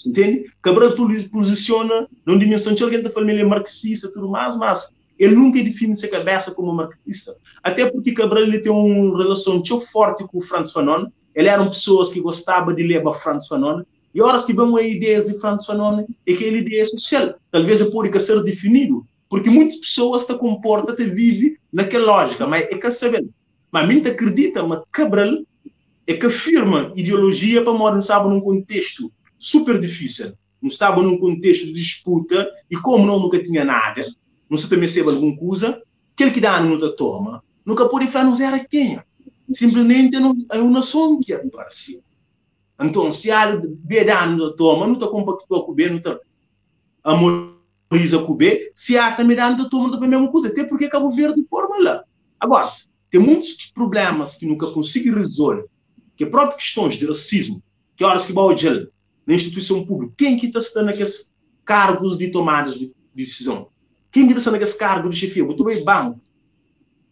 Entende? Cabral posiciona numa dimensão de alguém da família marxista, tudo mais, mas ele nunca define sua cabeça como marxista. Até porque Cabral ele tem uma relação tão forte com o Frantz Fanon. Ele eram pessoas que gostavam de ler Frantz Fanon. E horas que vão a ideias de Frantz Fanon é que ele ideia social. Talvez pode ser definido. Porque muitas pessoas se comportam, se vivem naquela lógica. Mas é que saber. Mas mim acredita, mas Cabral é que afirma ideologia para morar, não sabe, num contexto super difícil. Não estava num contexto de disputa e como não nunca tinha nada, não se percebe alguma coisa, aquele que dá não te toma, nunca pode falar não era quem. Simplesmente é uma nação que é parecida. Então, se há bedano da toma, não está compactua com o B, não está amoriza com o B, se há também dano da toma, não está a mesma coisa, até porque Cabo Verde de forma lá. Agora, tem muitos problemas que nunca consigo resolver, que é próprias questões de racismo, que horas que vai ao gel, na instituição pública, quem que está estando naqueles cargos de tomadas de decisão? Quem que está estando naqueles cargos de chefia? Botou bem banco,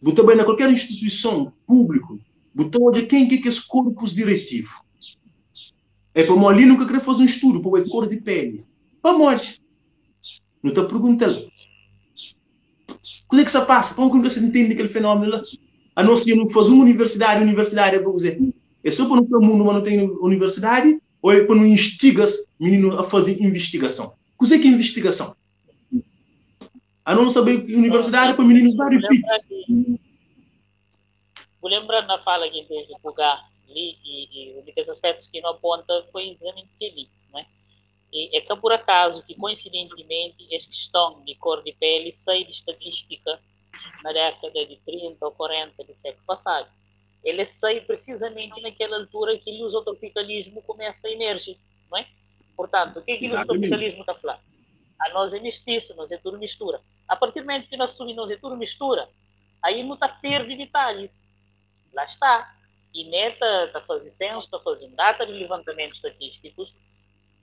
botou bem na qualquer instituição pública, botou de quem que é esse corpus diretivo. É para o ali nunca querer fazer um estudo para a cor de pele. Para morte. Não está perguntando. Como é que isso passa? Como que você entende aquele fenômeno lá? A não ser não fazer uma universidade é para você. É só para não ser mundo, mas não tem universidade? Ou é para não instigar menino a fazer investigação? O que é investigação? A não saber universidade para meninos dar repeats. Vou lembrar na fala que teve o Gá ali e um dos aspectos que não aponta foi exatamente ali, não é? E é que por acaso que coincidentemente esta questão de cor de pele sai de estatística na década de 30 ou 40 do século passado. Ele sai precisamente naquela altura que o utopicalismo começa a emergir, não é? Portanto, o que é que o utopicalismo está falando? A nós é mestiço, nós é tudo mistura. A partir do momento que nós assumimos nós é tudo mistura, aí não está perde detalhes. Lá está. E neta está fazendo censo, está fazendo data de levantamentos estatísticos,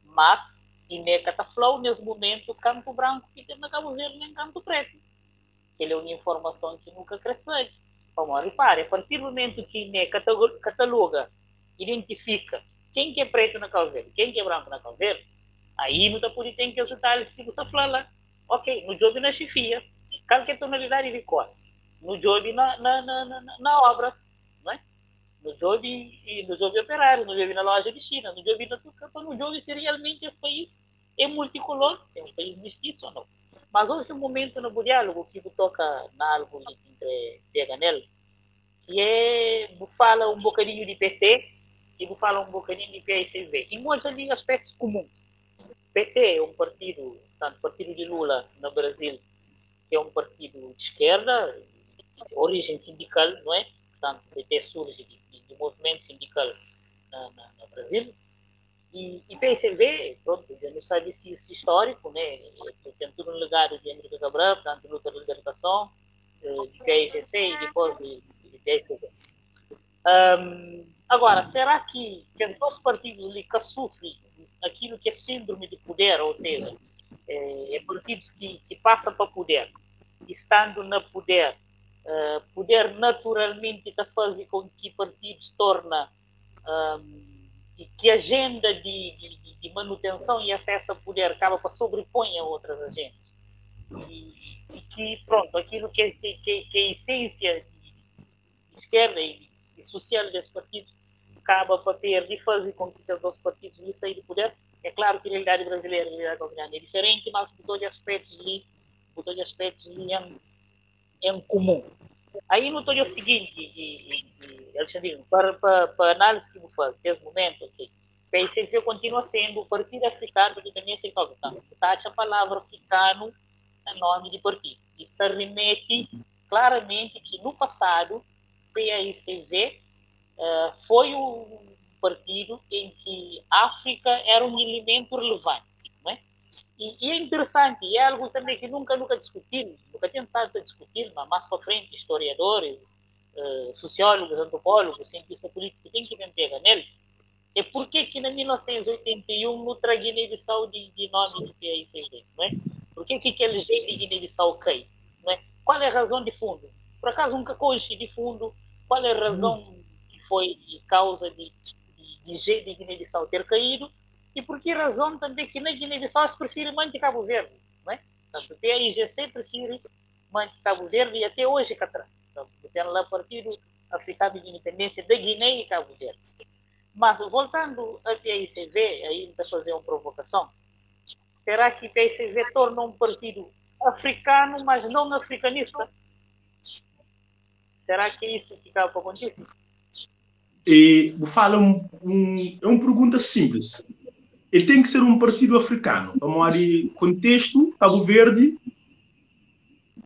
mas e neta está falando nesse momento Campo Branco que tem na Cabo Verde nem Campo Preto. Ele é uma informação que nunca cresce. Vamos, repare, a partir do momento que né, cataloga, identifica quem que é preto na Cabo Verde, quem que é branco na Cabo Verde, aí não está por tem que os detalhes que você fala lá. Ok, no job na chefia, qualquer tonalidade de cor. No job na obra, não é? No job operário, no job na loja de China, no job na tudo, no job se realmente esse país é multicolor, é um país mestiço ou não. Mas hoje um momento no diálogo que toca na algo entre Diaganel, que é fala um bocadinho de PT e fala um bocadinho de PSV. E muitos ali aspectos comuns. PT é um partido, tanto partido de Lula no Brasil, que é um partido de esquerda, de origem sindical, não é? Portanto, o PT surge de movimento sindical no Brasil. E PSV, pronto, já não sabe se histórico, né? Tem tudo um legado de Henrique Cabral, portanto, luta de libertação, de PSGC e depois de PSV. Agora, será que os dois partidos ali que sofrem aquilo que é síndrome de poder, ou seja, partidos que passam para poder, estando no poder, poder naturalmente está fazer com que partidos se tornem e que a agenda de manutenção e acesso a poder acaba para sobrepor a outras agendas. E que, pronto, aquilo que é a essência de esquerda e social desses partidos acaba para ter de fazer com que os dois partidos lhe saiam do poder. É claro que a realidade brasileira e a realidade colombiana é diferente, mas por todos os aspectos ali em comum. Aí notou o seguinte, Alexandrino, para análise que vou fazer nesse momento, okay, o PSV continua sendo o Partido Africano de Independência e Cooperação. Taxa a palavra africano no nome de partido. Isso remete claramente que no passado o PSV foi um partido em que a África era um elemento relevante. Não é? E é interessante, e é algo também que nunca discutimos, nunca tentado discutir, mas mais para frente, historiadores, sociólogos, antropólogos, cientistas políticos têm que tentar nele, é porque que em 1981 não traga Guiné-Bissau de nome de PAICG, não é? Por que aquele jeito de Guiné-Bissau cai? Não é? Qual é a razão de fundo? Por acaso um cacoche de fundo, qual é a razão que foi causa de jeito de Guiné-Bissau ter caído? E por que razão também que na Guiné-Bissau se prefere manter Cabo Verde, não é? Portanto, o PAIGC prefere manter Cabo Verde e até hoje cá atrás. Tem lá Partido Africano de Independência da Guiné e Cabo Verde. Mas, voltando a PAICV, aí para fazer uma provocação, será que PAICV torna um partido africano, mas não africanista? Será que é isso que acaba para acontecer? E vou falar é uma pergunta simples. Ele tem que ser um partido africano. Vamos de contexto, Cabo Verde,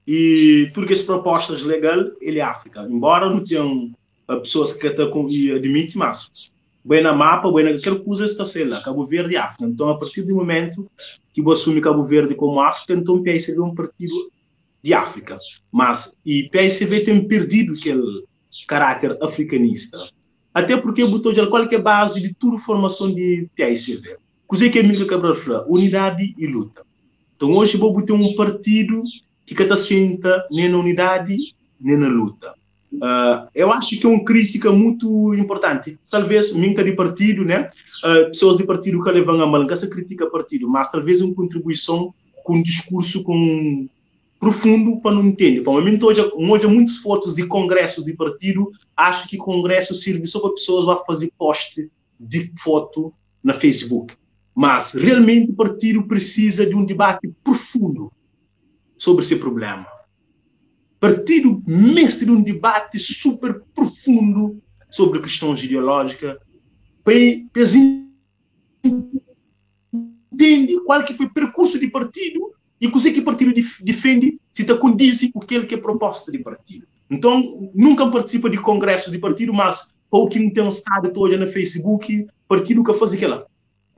e tudo que as propostas legais, ele é África. Embora não tenham pessoas que admitem, mas bem na mapa, bem naquela coisa está sendo lá, Cabo Verde e África. Então, a partir do momento que você assume Cabo Verde como África, então o PSV é um partido de África. Mas, e o PSV tem perdido aquele caráter africanista. Até porque botou de qualquer base de toda a formação de PSV. Coisa que é Miguel Cabral fala, unidade e luta. Então, hoje vou botar um partido que está senta nem na unidade, nem na luta. Eu acho que é uma crítica muito importante. Talvez, minha de partido, né? Pessoas de partido que levam a mal, essa crítica partido, mas talvez uma contribuição com um discurso profundo para não entender. Para mim, hoje muitas fotos de congressos de partido, acho que congresso serve só para pessoas que fazer post de foto na Facebook. Mas, realmente, o partido precisa de um debate profundo sobre esse problema. O partido mestre de um debate super profundo sobre questões ideológicas, para entender qual que foi o percurso do partido e o que o partido defende, se está condiz com aquilo que é proposta de partido. Então, nunca participa de congressos de partido, mas ou que não tem um estado todo na Facebook, partido que faz aquilo.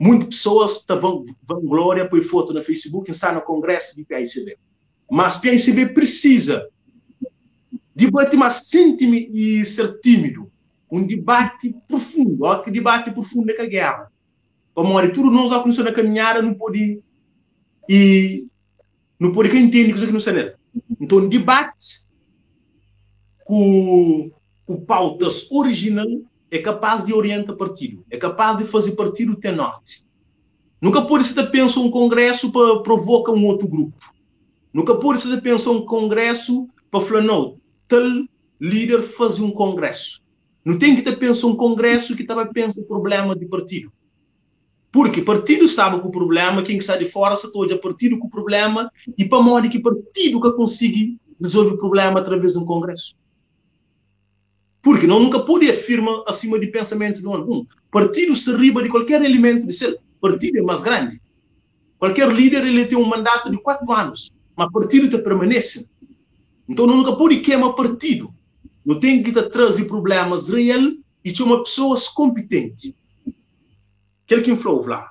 Muitas pessoas vão glória por foto no Facebook e está no congresso de PAICV. Mas PAICV precisa debate mais íntimo e ser tímido. Um debate profundo. Olha que debate profundo é que a guerra. Vamos tudo nós a começar a caminhar, não pode quem entende o que não sei nele. Então, debate com pautas original é capaz de orientar partido, é capaz de fazer partido ter norte. Nunca pode ser pensar um congresso para provocar um outro grupo. Nunca pode ser pensar um congresso para falar, não, tal líder faz um congresso. Não tem que ter pensado um congresso que estava pensando problema de partido. Porque partido estava com o problema, quem está de fora está todo a partido com o problema, e para modo que partido que consiga resolver o problema através de um congresso. Porque não nunca pode afirmar acima de pensamento do ano. Partido se riba de qualquer elemento de ser. Partido é mais grande. Qualquer líder ele tem um mandato de 4 anos, mas partido te permanece. Então não nunca pode queimar partido. Não tem que trazer problemas reais e ter uma pessoa competente. Aquele que falou lá,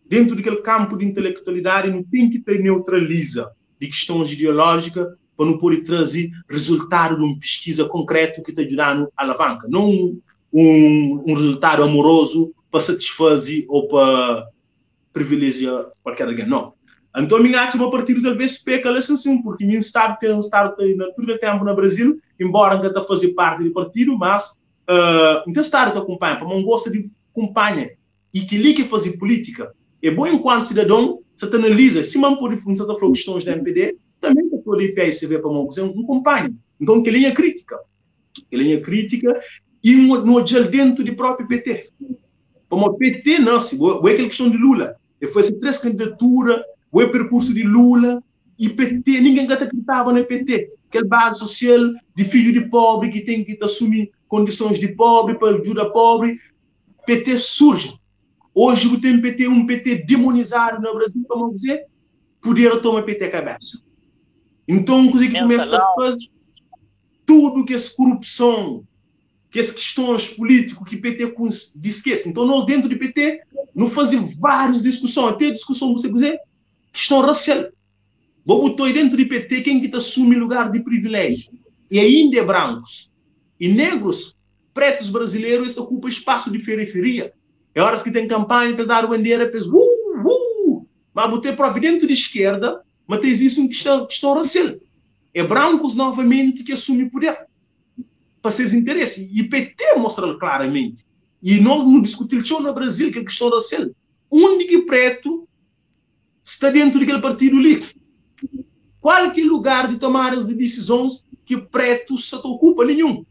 dentro daquele campo de intelectualidade, não tem que ter neutraliza de questões ideológicas para não poder trazer resultado de uma pesquisa concreta que está ajudando a alavanca. Não um resultado amoroso para satisfazer ou para privilegiar qualquer alguém. Não. Então, eu acho que a partir talvez peca assim, porque o Estado tem um Estado na todo tempo no Brasil, embora não está fazer parte do partido, mas então o Estado acompanha, para não gosta de acompanha e que lhe que fazer política. É bom enquanto cidadão, você analisa, se não pode fazer questões da MPD, também está falando de PSV para não fazer um acompanha. Então, que linha crítica. Que linha crítica e no gel dentro do próprio PT. Como o PT nasce, é aquela questão de Lula. E foi essas 3 candidaturas, o percurso de Lula e PT, ninguém acreditava no PT. Aquela base social de filho de pobre que tem que assumir condições de pobre para ajudar pobre. PT surge. Hoje o tem PT, um PT demonizado no Brasil, como dizer, poderia tomar PT a cabeça. Então, coisa que começa a fazer tudo que é corrupção, que as questões políticas que o PT esquece. Então, nós dentro do PT, não fazemos várias discussões, até discussão, você dizer, questão racial. Vou botar dentro do PT quem que assume lugar de privilégio. E ainda é brancos. E negros, pretos brasileiros, ocupam espaço de periferia. É horas que tem campanha, para dar bandeira, para mas botar próprio dentro de esquerda, mas existe uma questão racial. É brancos novamente que assumem poder para seus interesses. E o PT mostra claramente. E nós não discutimos no Brasil que é questão racial. Onde que preto está dentro daquele partido ali? Qual que é o lugar de tomar as decisões que preto se ocupa? Nenhum.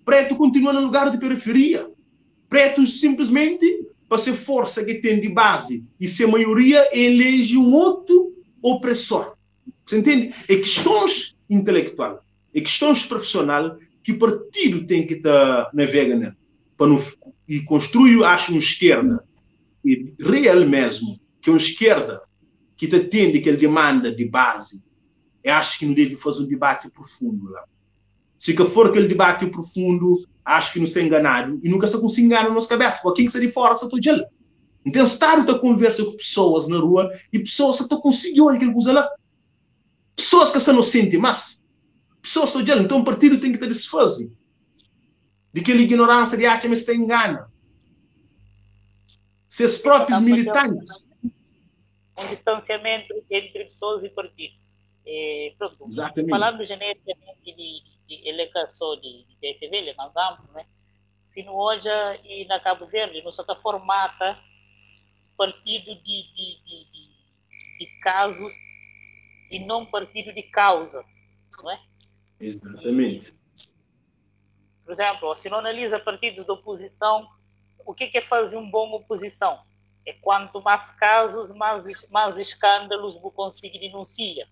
Preto continua no lugar de periferia. Preto simplesmente, para ser força que tem de base e ser maioria, elege um outro opressor. Você entende? É questões intelectuais, é questões profissionais que o partido tem que estar navegando para e construir, acho, uma esquerda e real mesmo, que é uma esquerda que atende aquela demanda de base. Eu acho que não deve fazer um debate profundo lá. Se que for aquele debate profundo, acho que não está enganado e nunca está com se engano na nossa cabeça. Porque quem está de fora está todo lá. Então, estar a conversa com pessoas na rua e pessoas que estão conseguindo aquilo que usa lá. Pessoas que estão inocentes, mas pessoas estão dizendo, então o partido tem que ter desfazer de aquela ignorância de arte, mas está engana. Seus próprios militantes. Um distanciamento entre pessoas e partidos. Pronto, exatamente. Falando genericamente de eleição de PSV, mais amplo, né? Se no hoje e na Cabo Verde, não está formata partido de casos e não partido de causas, não é? Exatamente. Por exemplo, se não analisa partidos de oposição, o que é fazer uma boa oposição? É quanto mais casos, mais escândalos você consegue denunciar,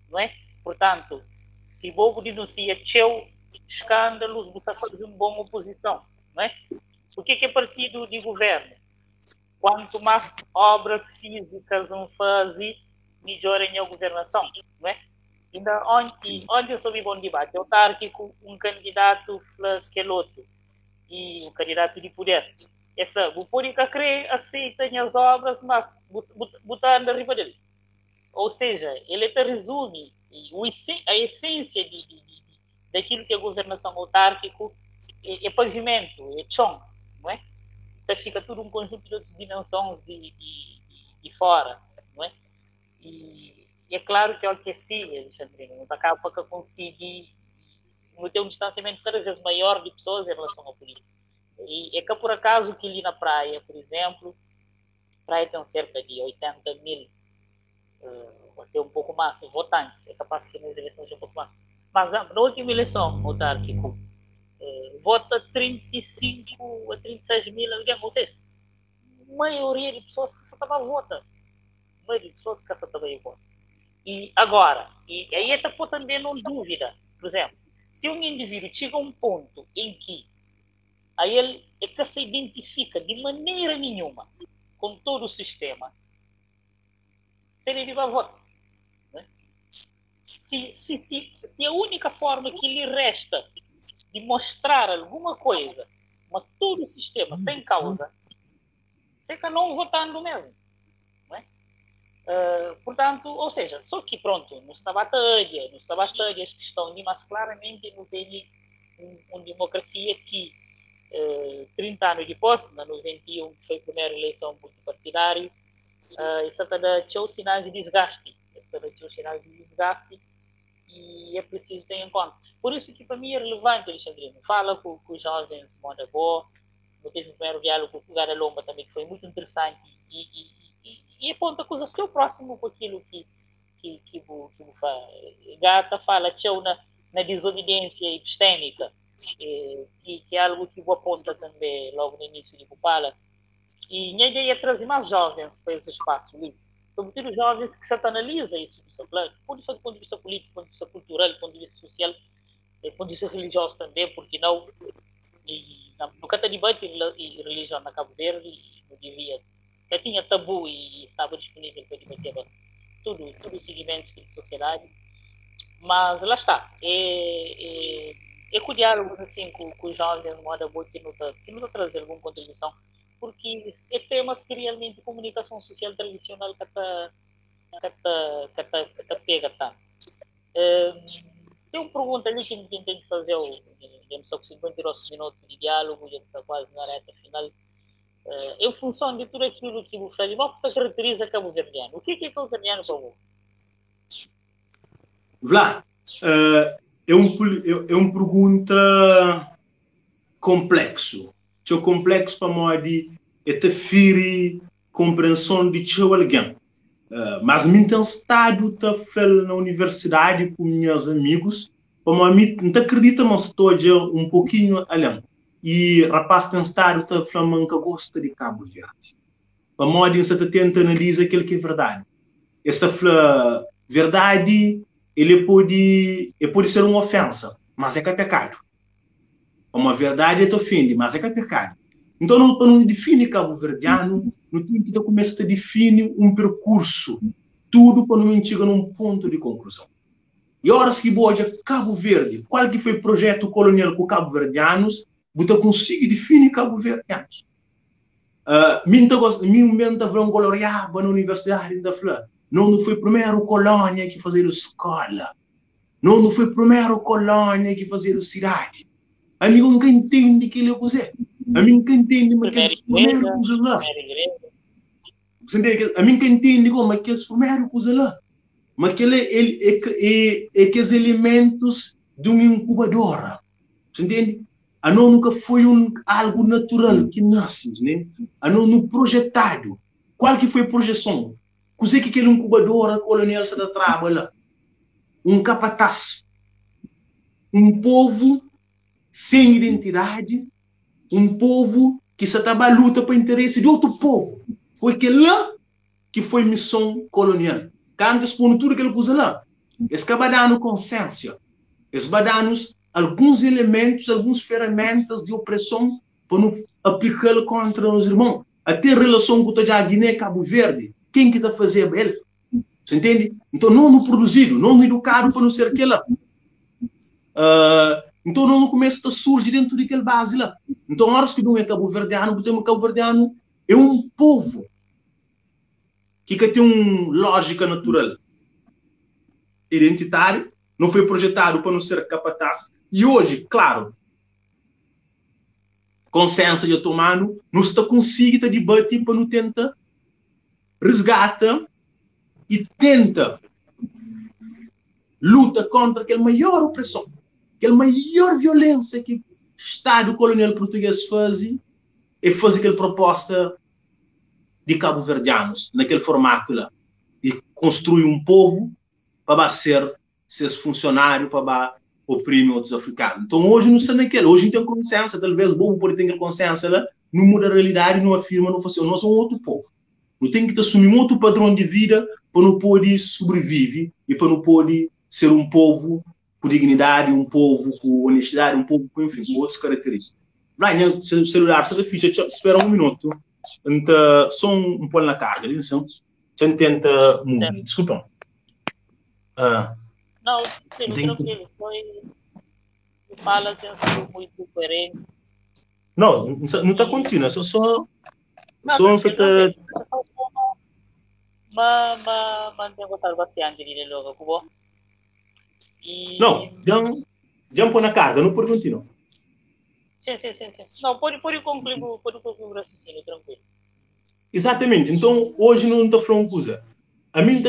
não é? Portanto, se você denuncia seu escândalos, você faz uma boa oposição, não é? O que é partido de governo? Quanto mais obras físicas vão fazer, melhorem a governação, não é? Ainda onde eu soube bom debate, autárquico, um candidato flaqueloto e um candidato de poder. É fraco. O público aceita as obras, mas botando arriba dele. Ou seja, ele te resume a essência daquilo que é a governação autárquico é pavimento, é chão, não é? Então fica tudo um conjunto de outras dimensões de fora, não é? E é claro que é o que é Alexandrino, não acaba para conseguir não tem um distanciamento cada vez maior de pessoas em relação à política. E é que por acaso que ali na praia, por exemplo, a praia tem cerca de 80 mil, até um pouco mais, votantes. É capaz que nas eleições um pouco mais. Mas na última eleição autárquica, vota 35 a 36 mil alguém, ou seja, a maioria de pessoas que só estava a votar. A maioria de pessoas que só estava a votar. E agora, e aí até pode também não dúvida, por exemplo, se um indivíduo chega a um ponto em que aí ele é que se identifica de maneira nenhuma com todo o sistema, se ele vive a voto. Né? Se a única forma que lhe resta de mostrar alguma coisa, mas todo o sistema sem causa, fica não votando mesmo. Não é? Portanto, ou seja, só que pronto, não estava a as questões, mas claramente não tem uma democracia que 30 anos depois, na 91, que foi a primeira eleição multipartidária, isso está tinha sinais de desgaste. E é preciso ter em conta. Por isso que para mim é relevante, Alexandrino. Fala com os jovens de moda boa. Eu tive o primeiro diálogo com o Gara Lomba também, que foi muito interessante. E aponta coisas que é o próximo com aquilo que faz. Gata fala tchau na desobediência epistêmica, que é algo que vou aponta também logo no início de Bupala. E minha ideia é trazer mais jovens para esse espaço ali. Sobretudo jovens que se analisam isso do seu plano, do ponto de vista político, do ponto de vista cultural, do ponto de vista social, do ponto de vista religioso também, porque não. No cada debate e religião na Cabo Verde, não devia. Já tinha tabu e estava disponível para debater tudo os segmentos de sociedade. Mas lá está. É com diálogos assim, com os jovens de moda boa que não está trazendo alguma contribuição, porque é temas que realmente comunicação social tradicional que pega tanto. Tem uma pergunta ali que tem que fazer, só com 52 minutos de diálogo, já está quase na reta final. Em função de tudo aquilo que você faz, o que caracteriza Cabo Verdeano? O que é Cabo Verdeano para você? Vlá, é uma pergunta complexo. É complexo para nós de ter compreensão de alguém. Mas me tem estado na universidade com meus amigos, para mim não acredita, mas estou um pouquinho além. E rapaz tem estado falando que gosta de Cabo Verde. Para mim você tenta analisar aquilo que é verdade. Esta verdade ele pode ser uma ofensa, mas é que é pecado. Uma verdade te ofende, mas é que é pecado. Então, para não definir Cabo Verdeano, não tem que começar a definir um percurso, tudo para não chegar num ponto de conclusão. E horas que boa Cabo Verde, qual que foi o projeto colonial com Cabo Verdeanos, você consegue definir Cabo Verdeanos. Minha vão gloriar na universidade da Flor. Não foi a primeira colônia que fazia escola. Não foi a primeira colônia que fazia cidade. A mim nunca entende que ele é coisa. A mim nunca entende mas que é primeiro coisa lá. A mim nunca entende como que é primeiro coisa lá. Mas que é que os elementos de uma incubadora. Você entende? A não nunca foi algo natural que nasce, né? A não projetado. Qual que foi a projeção? Coisa que aquele incubadora colonial se dá trabalho. Um capataz. Um povo sem identidade, um povo que se estava à luta para o interesse de outro povo. Foi aquele lá que foi missão colonial. Quando expõe tudo aquilo que usa lá, eles acabam dando consciência, eles vão dando alguns elementos, algumas ferramentas de opressão para não aplicar contra os irmãos. Até a relação com a Guiné e Cabo Verde, quem que está fazendo ele? Você entende? Então, não produzido, não educado para não ser aquela. Então não começa a surgir dentro daquele base lá. Então, horas que não é Cabo Verdeano, Cabo Verdeano é um povo que tem uma lógica natural, identitária, não foi projetado para não ser capataz. E hoje, claro, consciência de otomano, não está conseguindo debater para não tentar resgata e tenta luta contra aquela maior opressão. que a maior violência que o Estado colonial português fazia é fazer aquela proposta de cabo-verdianos, naquele formato lá, e construir um povo para ser seus funcionários, para oprimir outros africanos. Então, hoje não sei naquele, hoje tem consciência, talvez o povo pode ter consciência lá, não muda a realidade, não afirma, não faz, nós somos outro povo. Não tem que assumir um outro padrão de vida para não poder sobreviver e para não poder ser um povo com dignidade, um povo com honestidade, um povo com, enfim, com outras características. Brian, o celular, se ficha, espera um minuto. Então, só um pouco na carga, atenção. Já tenta mover. Desculpa. Não, tranquilo. Foi. Fala tem sido muito diferente. Não está contínua, só Não está. Mas mantém gostar bastante de logo, como? Não, já põe na carga, não pode continuar. Sim. Não, pode concluir o raciocínio, tranquilo. Exatamente. Então, hoje não estou falando coisa. A mim,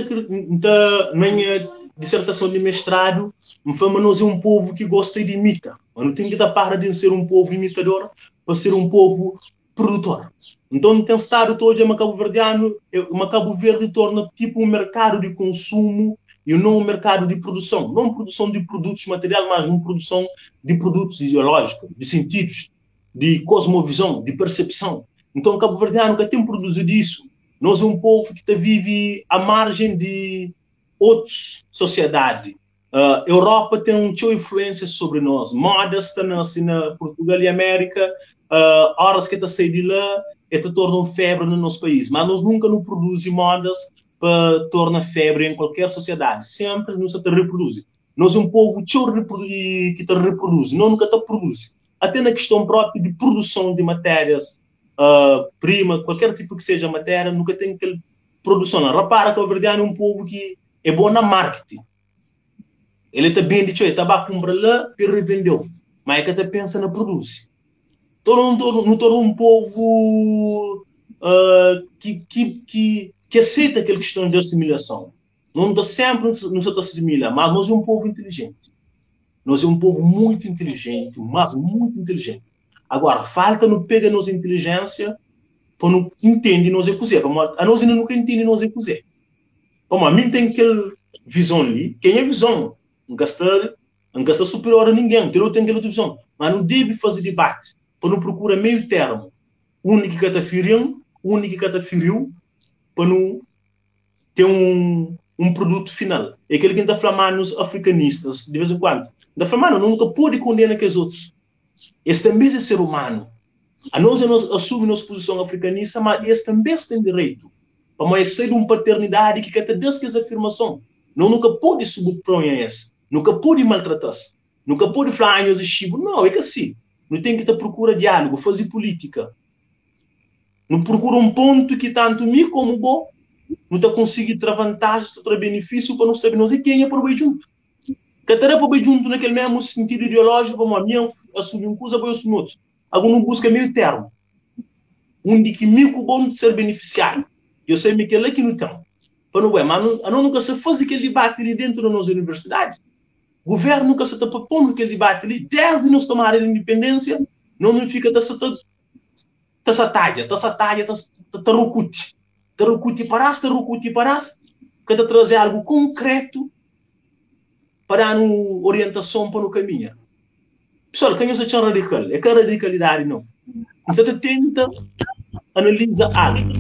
na minha dissertação de mestrado, nós é um povo que gosta de imitar. Mas não tem que dar para de ser um povo imitador para ser um povo produtor. Então, tem estado todo o cabo-verdiano, o Cabo Verde torna tipo um mercado de consumo e não um mercado de produção. Não produção de produtos materiais, mas uma produção de produtos ideológicos, de sentidos, de cosmovisão, de percepção. Então, o cabo-verdiano que tem produzido isso. Nós é um povo que vive à margem de outras sociedades. Europa tem uma influência sobre nós. Modas está na Portugal e América. Horas que está saindo de lá, está tornando febre no nosso país. Mas nós nunca não produzimos modas para tornar febre em qualquer sociedade. Sempre nos reproduz. Nós é um povo que está reproduz, não nunca está produz. Até na questão própria de produção de matérias prima, qualquer tipo que seja matéria, nunca tem que produção. Repara que o verdiano é um povo que é bom na marketing. Ele está bem dicho, ele está a comprar lá e revendeu. Mas é que está pensa na produção. Não torna um povo que aceita aquela questão de assimilação. Não está sempre não se assimila, mas nós é um povo inteligente. Nós é um povo muito inteligente, mas muito inteligente. Agora, falta no pega nossa inteligência para não entender nós é cozer. A nós ainda nunca entende nós é cozer. Como a mim tem aquela visão ali, quem é visão? Não gasta superior a ninguém, que não tem aquela visão. Mas não deve fazer debate, para não procurar meio termo. Único que está ferindo, único que está feriu, para não ter um produto final. É aquele que está falando nos africanistas, de vez em quando. Está falando, nunca pode condenar que os outros. Esse também é ser humano. A nós assumimos nossa posição africanista, mas esse também tem direito. Mas ser uma paternidade que quer desde essa afirmação. Não nunca pode subpor esse. Nunca pode maltratar-se. Nunca pode falar anhos e chibo. Não, é que assim. Não tem que ter procura diálogo, fazer política. Não procura um ponto que tanto me como bom não está conseguindo ter vantagens, ter benefício para não saber nós e quem é para o junto. Que terá para o junto naquele mesmo sentido ideológico, como a minha assumir uma coisa, eu assumir outra. Algum não busca meio termo. Onde que me bom de ser beneficiário. Eu sei que ele aqui não tem. Mas não nunca se faz aquele debate ali dentro das nossas universidades. O governo nunca se está propondo aquele debate ali. Desde nós tomar a independência, não fica essa talha, essa rucute. Rucute parás, que está trazer algo concreto para dar orientação para o caminho. Pessoal, quem é essa radical? É que a radicalidade não. Você tenta analisar algo.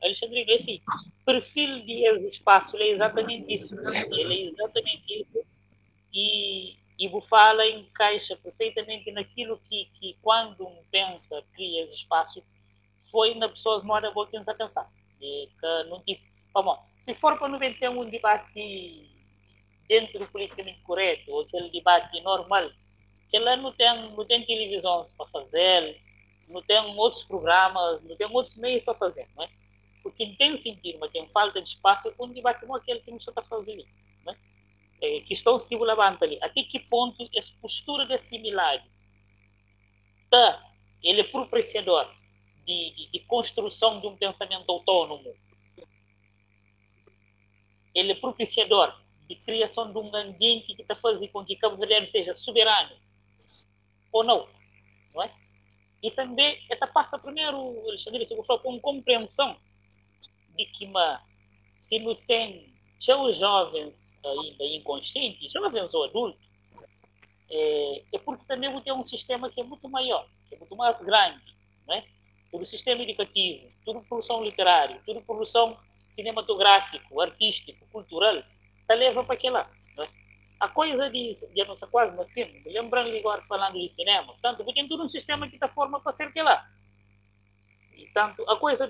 Alexandre, assim, perfil de espaço é exatamente isso. Ele é exatamente isso. E o fala encaixa perfeitamente naquilo que quando um pensa, cria esse espaço, foi na pessoas mora boa a pensar. E que não tipo, se for para não ter um debate dentro do politicamente correto, ou aquele debate normal, que ela não tem televisão para fazer, não tem outros programas, não tem outros meios para fazer, não é? Porque tem sentido, mas tem falta de espaço para um debate como aquele que não está fazendo, não é? Questões que levantam ali. Até que ponto essa postura de assimilar ele é propiciador de construção de um pensamento autônomo. Ele é propiciador e criação de um ambiente que está fazendo com que Cabo Verde seja soberano, ou não é? E também, esta passa primeiro, Alexandre, com compreensão de que se não tem os jovens ainda inconscientes, jovens ou adultos, é porque também você tem um sistema que é muito maior, que é muito mais grande, não é? Todo o sistema educativo, toda produção literária, toda produção cinematográfico, artístico, cultural, está leva para aquele lado, não é? A coisa de nossa quase no filme, lembrando agora falando de cinema, portanto, tem todo um sistema que está forma para ser aquele lá. E tanto, a coisa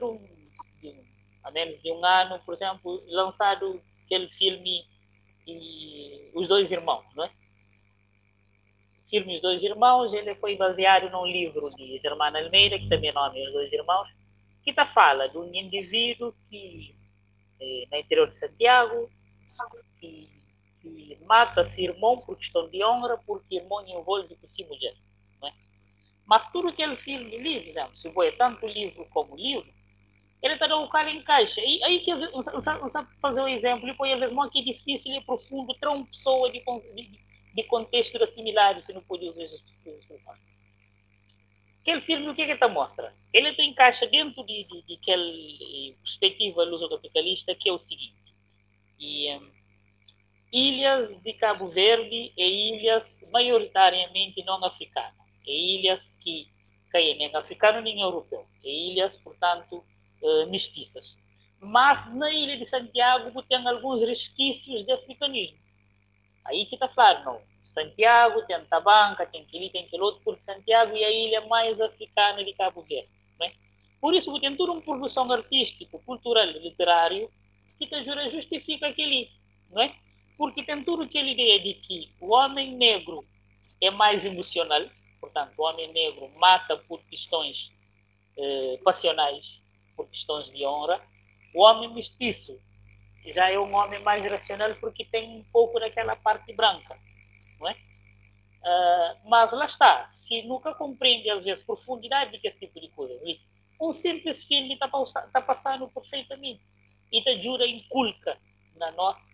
a menos de um ano, por exemplo, lançado aquele filme Os Dois Irmãos, não é? O filme Os Dois Irmãos, ele foi baseado num livro de Germano Almeida, que também é nome Os Dois Irmãos, que fala de um indivíduo que, no interior de Santiago, que mata-se irmão por questão de honra, porque irmão envolve com si mulher. Não é? Mas tudo aquele filme, livro, se for tanto livro como livro, ele está dando o cara em caixa. E aí que você fazer um exemplo, e põe às vezes que é difícil e profundo para uma pessoa de contextos assimilares, se não pode usar essas coisas. Aquele filme, o que ele mostra? Ele encaixa dentro de aquela perspectiva luso-capitalista, que é o seguinte. Ilhas de Cabo Verde e ilhas maioritariamente não africanas. E ilhas que caem nem africano nem europeu. E ilhas, portanto, mestiças. Mas na ilha de Santiago tem alguns resquícios de africanismo. Aí que está claro, não. Santiago tem Tabanca, tem aquele, tem aquele outro, porque Santiago é a ilha mais africana de Cabo Verde. Não é? Por isso, tem toda uma produção artística, cultural e literário que te justifica aquele, não é? Porque tem tudo aquela ideia de que o homem negro é mais emocional, portanto, o homem negro mata por questões passionais, por questões de honra. O homem mestiço já é um homem mais racional porque tem um pouco daquela parte branca, não é? Mas lá está, se nunca compreende às vezes profundidade de que esse tipo de coisa, um simples filme está passando perfeitamente e te ajuda e inculca na nossa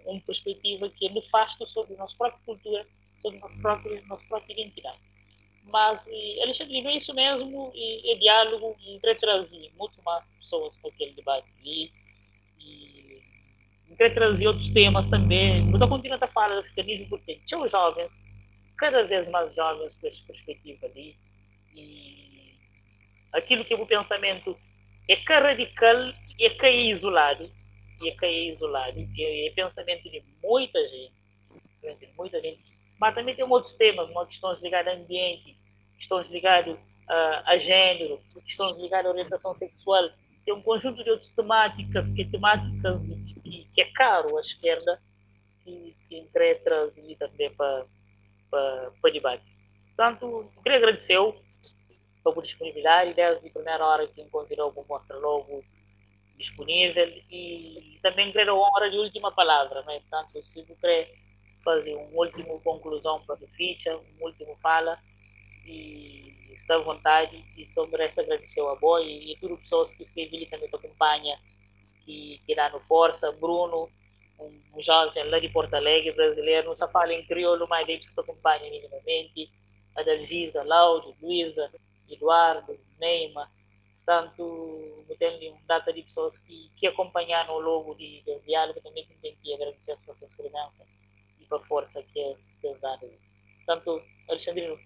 uma perspectiva que é nefasta sobre a nossa própria cultura, sobre a nossa própria identidade. Mas, Alexandre, não é isso mesmo, é diálogo, entre trazer muito mais pessoas para aquele debate ali, e entre trazer outros temas também. Mas continua a falar do africanismo porque tem os jovens, cada vez mais jovens com essa perspectiva ali, e aquilo que é o pensamento é que radical e é que é isolado, é pensamento de muita gente, mas também tem outros temas, questões ligadas ao ambiente, questões ligadas a gênero, questões ligadas à orientação sexual, tem um conjunto de outras temáticas, que é caro à esquerda, que traz ali também para debate. Portanto, queria agradecer pela disponibilidade, desde a primeira hora que me convidou para mostrar logo disponível, e também quero a honra de última palavra, né? Portanto, se eu querer fazer uma última conclusão para a ficha, uma última fala, e está à vontade, e sobre essa agradecer a boa e todas as pessoas que escrevem também te acompanham, que dá no força, Bruno, um jovem lá de Porto Alegre, brasileiro, não só fala em crioulo, mas eles te acompanham minimamente, a Dalgisa, Laudio, Luísa, Eduardo, Neymar. Portanto, tem uma data de pessoas que acompanharam ao longo de diálogo, também tem que agradecer a sua segurança e para a força que eles dão. Portanto, Alexandrino,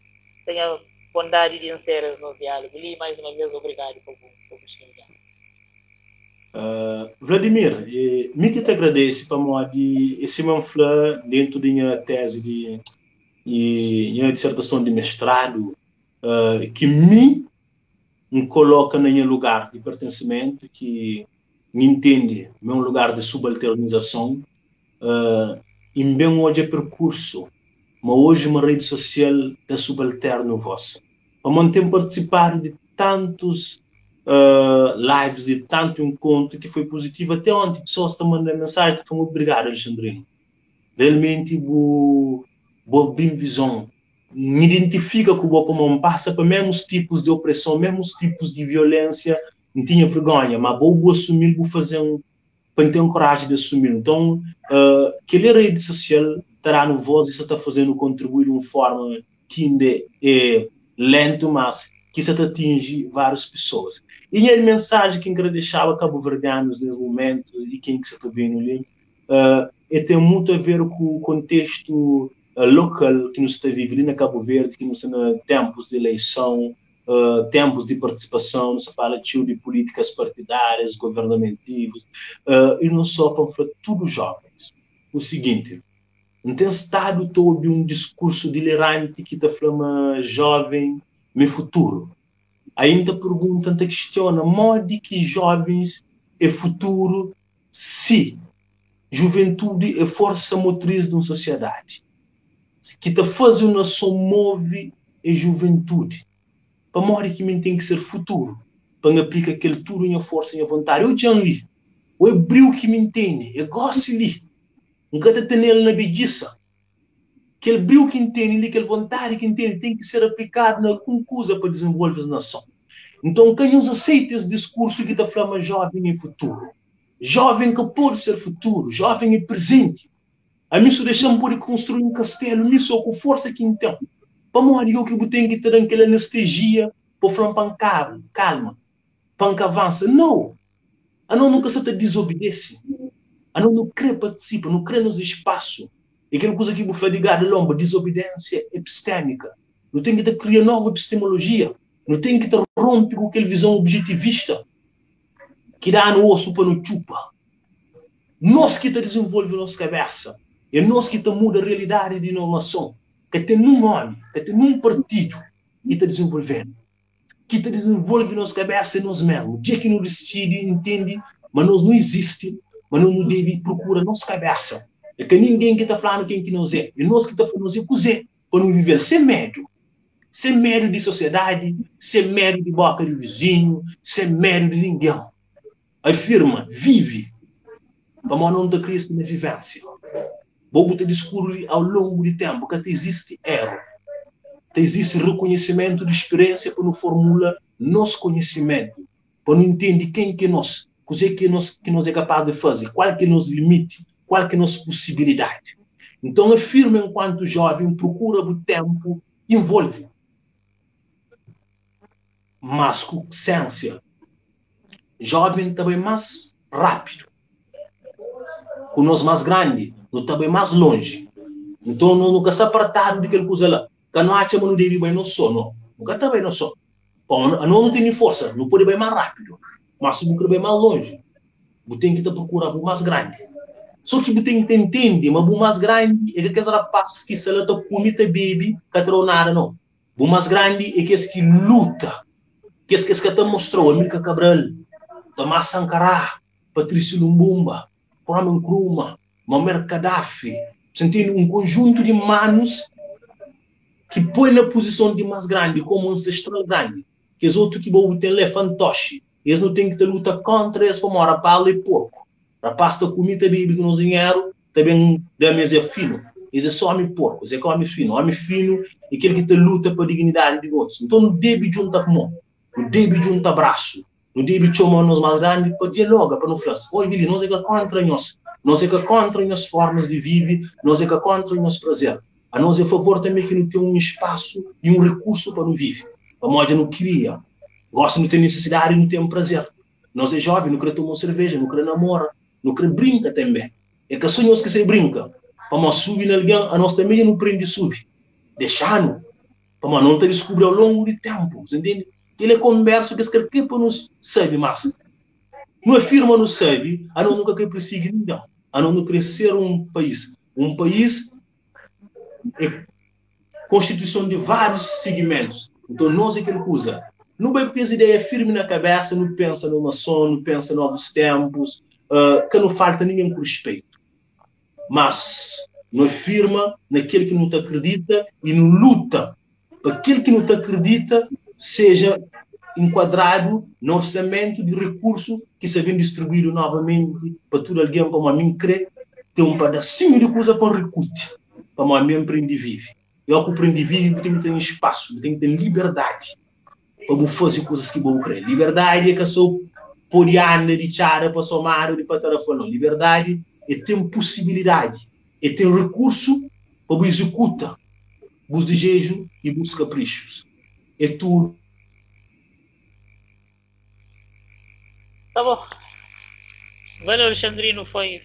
tenha bondade de encerrar o nosso diálogo. E mais uma vez, obrigado por disponibilidade. Vladimir, me que te agradeço para mim de esse manfla dentro da minha tese de minha dissertação de mestrado, que me coloca em lugar de pertencimento, que me entende, é um lugar de subalternização, e bem hoje é percurso, mas hoje uma rede social é subalterno voz. Para manter participar de tantos lives, de tanto encontro que foi positivo, até ontem pessoas estão mandando mensagem, foi muito obrigado, Alexandrino. Realmente, boa visão. Me identifica com o como passa para mesmos tipos de opressão, mesmos tipos de violência, não tinha vergonha, mas vou assumir, vou fazer para ter coragem de assumir. Então, aquela rede social terá no voz e está fazendo contribuir de uma forma que ainda é lento, mas que se atinge várias pessoas. E a mensagem que eu queria deixar a cabo-verdianos nesse momento e quem que se está vendo ali, tem muito a ver com o contexto local que nos está vivendo na Cabo Verde, que nos está em tempos de eleição, tempos de participação, não se fala de políticas partidárias, governamentais, e não só para tudo jovens. O seguinte, não tem estado todo um discurso delirante que está falando jovem, meu futuro. Ainda pergunta, ainda questiona, modo que jovens é futuro, se juventude é força motriz de uma sociedade. Que está fazendo uma nação move é juventude. Para morrer que tem que ser futuro. Para aplicar aquele tudo em força e vontade. Eu já li. O é brilho que me entende. Eu gosto de li. Nunca está tendo ele na bediça. Aquele brilho que entende, aquela vontade que entende, tem que ser aplicado na alguma coisa para desenvolver a nação. Então, quem nos aceita esse discurso que está falando jovem e futuro? Jovem que pode ser futuro, jovem e presente. A mim só deixamos por construir um castelo, me só com força que então. Para morrer eu que tenho que ter aquela anestesia para falar para calma, para que avança. Não. A não nunca se desobedece. A não quer participar, não quer nos espaço. E aquela coisa que você diga de lomba, desobediência epistêmica. Não tem que ter criar nova epistemologia. Não tem que ter romper com aquela visão objetivista que dá no osso para no chupa. Nós que desenvolve nossa cabeça. É nós que muda a realidade de inovação. Que tem um nome, que tem um partido e está desenvolvendo. Que desenvolve nossa cabeça e nós mesmos. O dia que não decide, entende, mas nós não existe, mas nós não deve procurar nossa cabeça. É que ninguém que está falando quem que nós é. É nós que está falando cozer para não viver sem medo. Sem medo de sociedade, sem medo de boca de vizinho, sem medo de ninguém. Afirma, vive, para não ter crise na vivência. Vou te descobrir ao longo do tempo que existe erro. Existe reconhecimento de experiência para não formula nosso conhecimento, para não entender quem que nós, o que nós é capaz de fazer, qual que é nosso limite, qual que é nossa possibilidade. Então, afirma enquanto jovem, procura o tempo, envolve. Mas com ciência. Jovem também mais rápido. Com nós mais grande, não também mais longe. Então, não nunca se apartado daquela coisa lá. Que não acha que não deve bem no sono. Nunca também não só. Não tem força, não pode bem mais rápido. Mas se você bem mais longe, você tem que procurar o mais grande. Só que você tem que entender, mas o mais grande é que aquele rapaz que se lata comida baby, que não nada não. O mais grande é que esse que luta. Que esse que te mostrou, Amílcar Cabral, Tomás Sankara, Patrício Lumumba, Kwame Nkrumah, Muammar Gaddafi, sentindo um conjunto de manos que põe na posição de mais grande, como um ancestral grande, que os outros que vão ter é fantoche. Eles não têm que lutar contra eles para morar palo e porco. Rapaz da comida bíblia que nos dinheiro, também da mesa é fino. Eles é só homem porco, eles é homem fino. Homem fino é aquele que te luta para a dignidade de outros. Então não deve juntar com mão, não deve juntar braço, não deve chamar nos mais grandes para dialogar, para não falar assim, oi, Billy, nós é que contra nós é que contra as formas de viver, nós é que contra o nosso prazer. A nós é a favor também que não tem um espaço e um recurso para não viver. A moda não queria. Gosta de não ter necessidade e não tem um prazer. Nós é jovem, não quer tomar cerveja, não quer namorar, não quer brincar também. É que só nós que se brinca. Para nós subir em alguém, a nós também não prende subir. Deixando. Para nós não te descobrir ao longo do tempo. Você entende? Ele é conversa que escreve que para nos sabe mais. Não afirma não sabe, a nós nunca quer perseguir ninguém. A nós não quer ser um país. Um país é constituição de vários segmentos. Então, nós é aquela coisa. Não vai ter ideia firme na cabeça, não pensa numa nação, não pensa em novos tempos, que não falta ninguém com respeito. Mas não afirma naquele que não te acredita e não luta para aquele que não te acredita seja enquadrado no orçamento de recurso que se vem distribuído novamente para todo alguém, para uma mim crer, tem um pedacinho de coisa para recute, para uma mim empreender vive. Eu que empreender vive tem que ter espaço, tem que ter liberdade para fazer coisas que vou crer. Liberdade é que sou Poliana de Chara para somar de Patarafano. Liberdade é ter possibilidade, é ter recurso para executar os desejos e os caprichos. É tudo. Tá bom. Valeu, Alexandrino, foi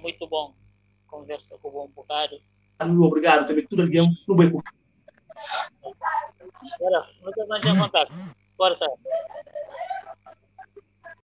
muito bom. Conversa com o bom bocado. Obrigado, também tudo alguém no bem. Agora, não tem mais em contato. Força.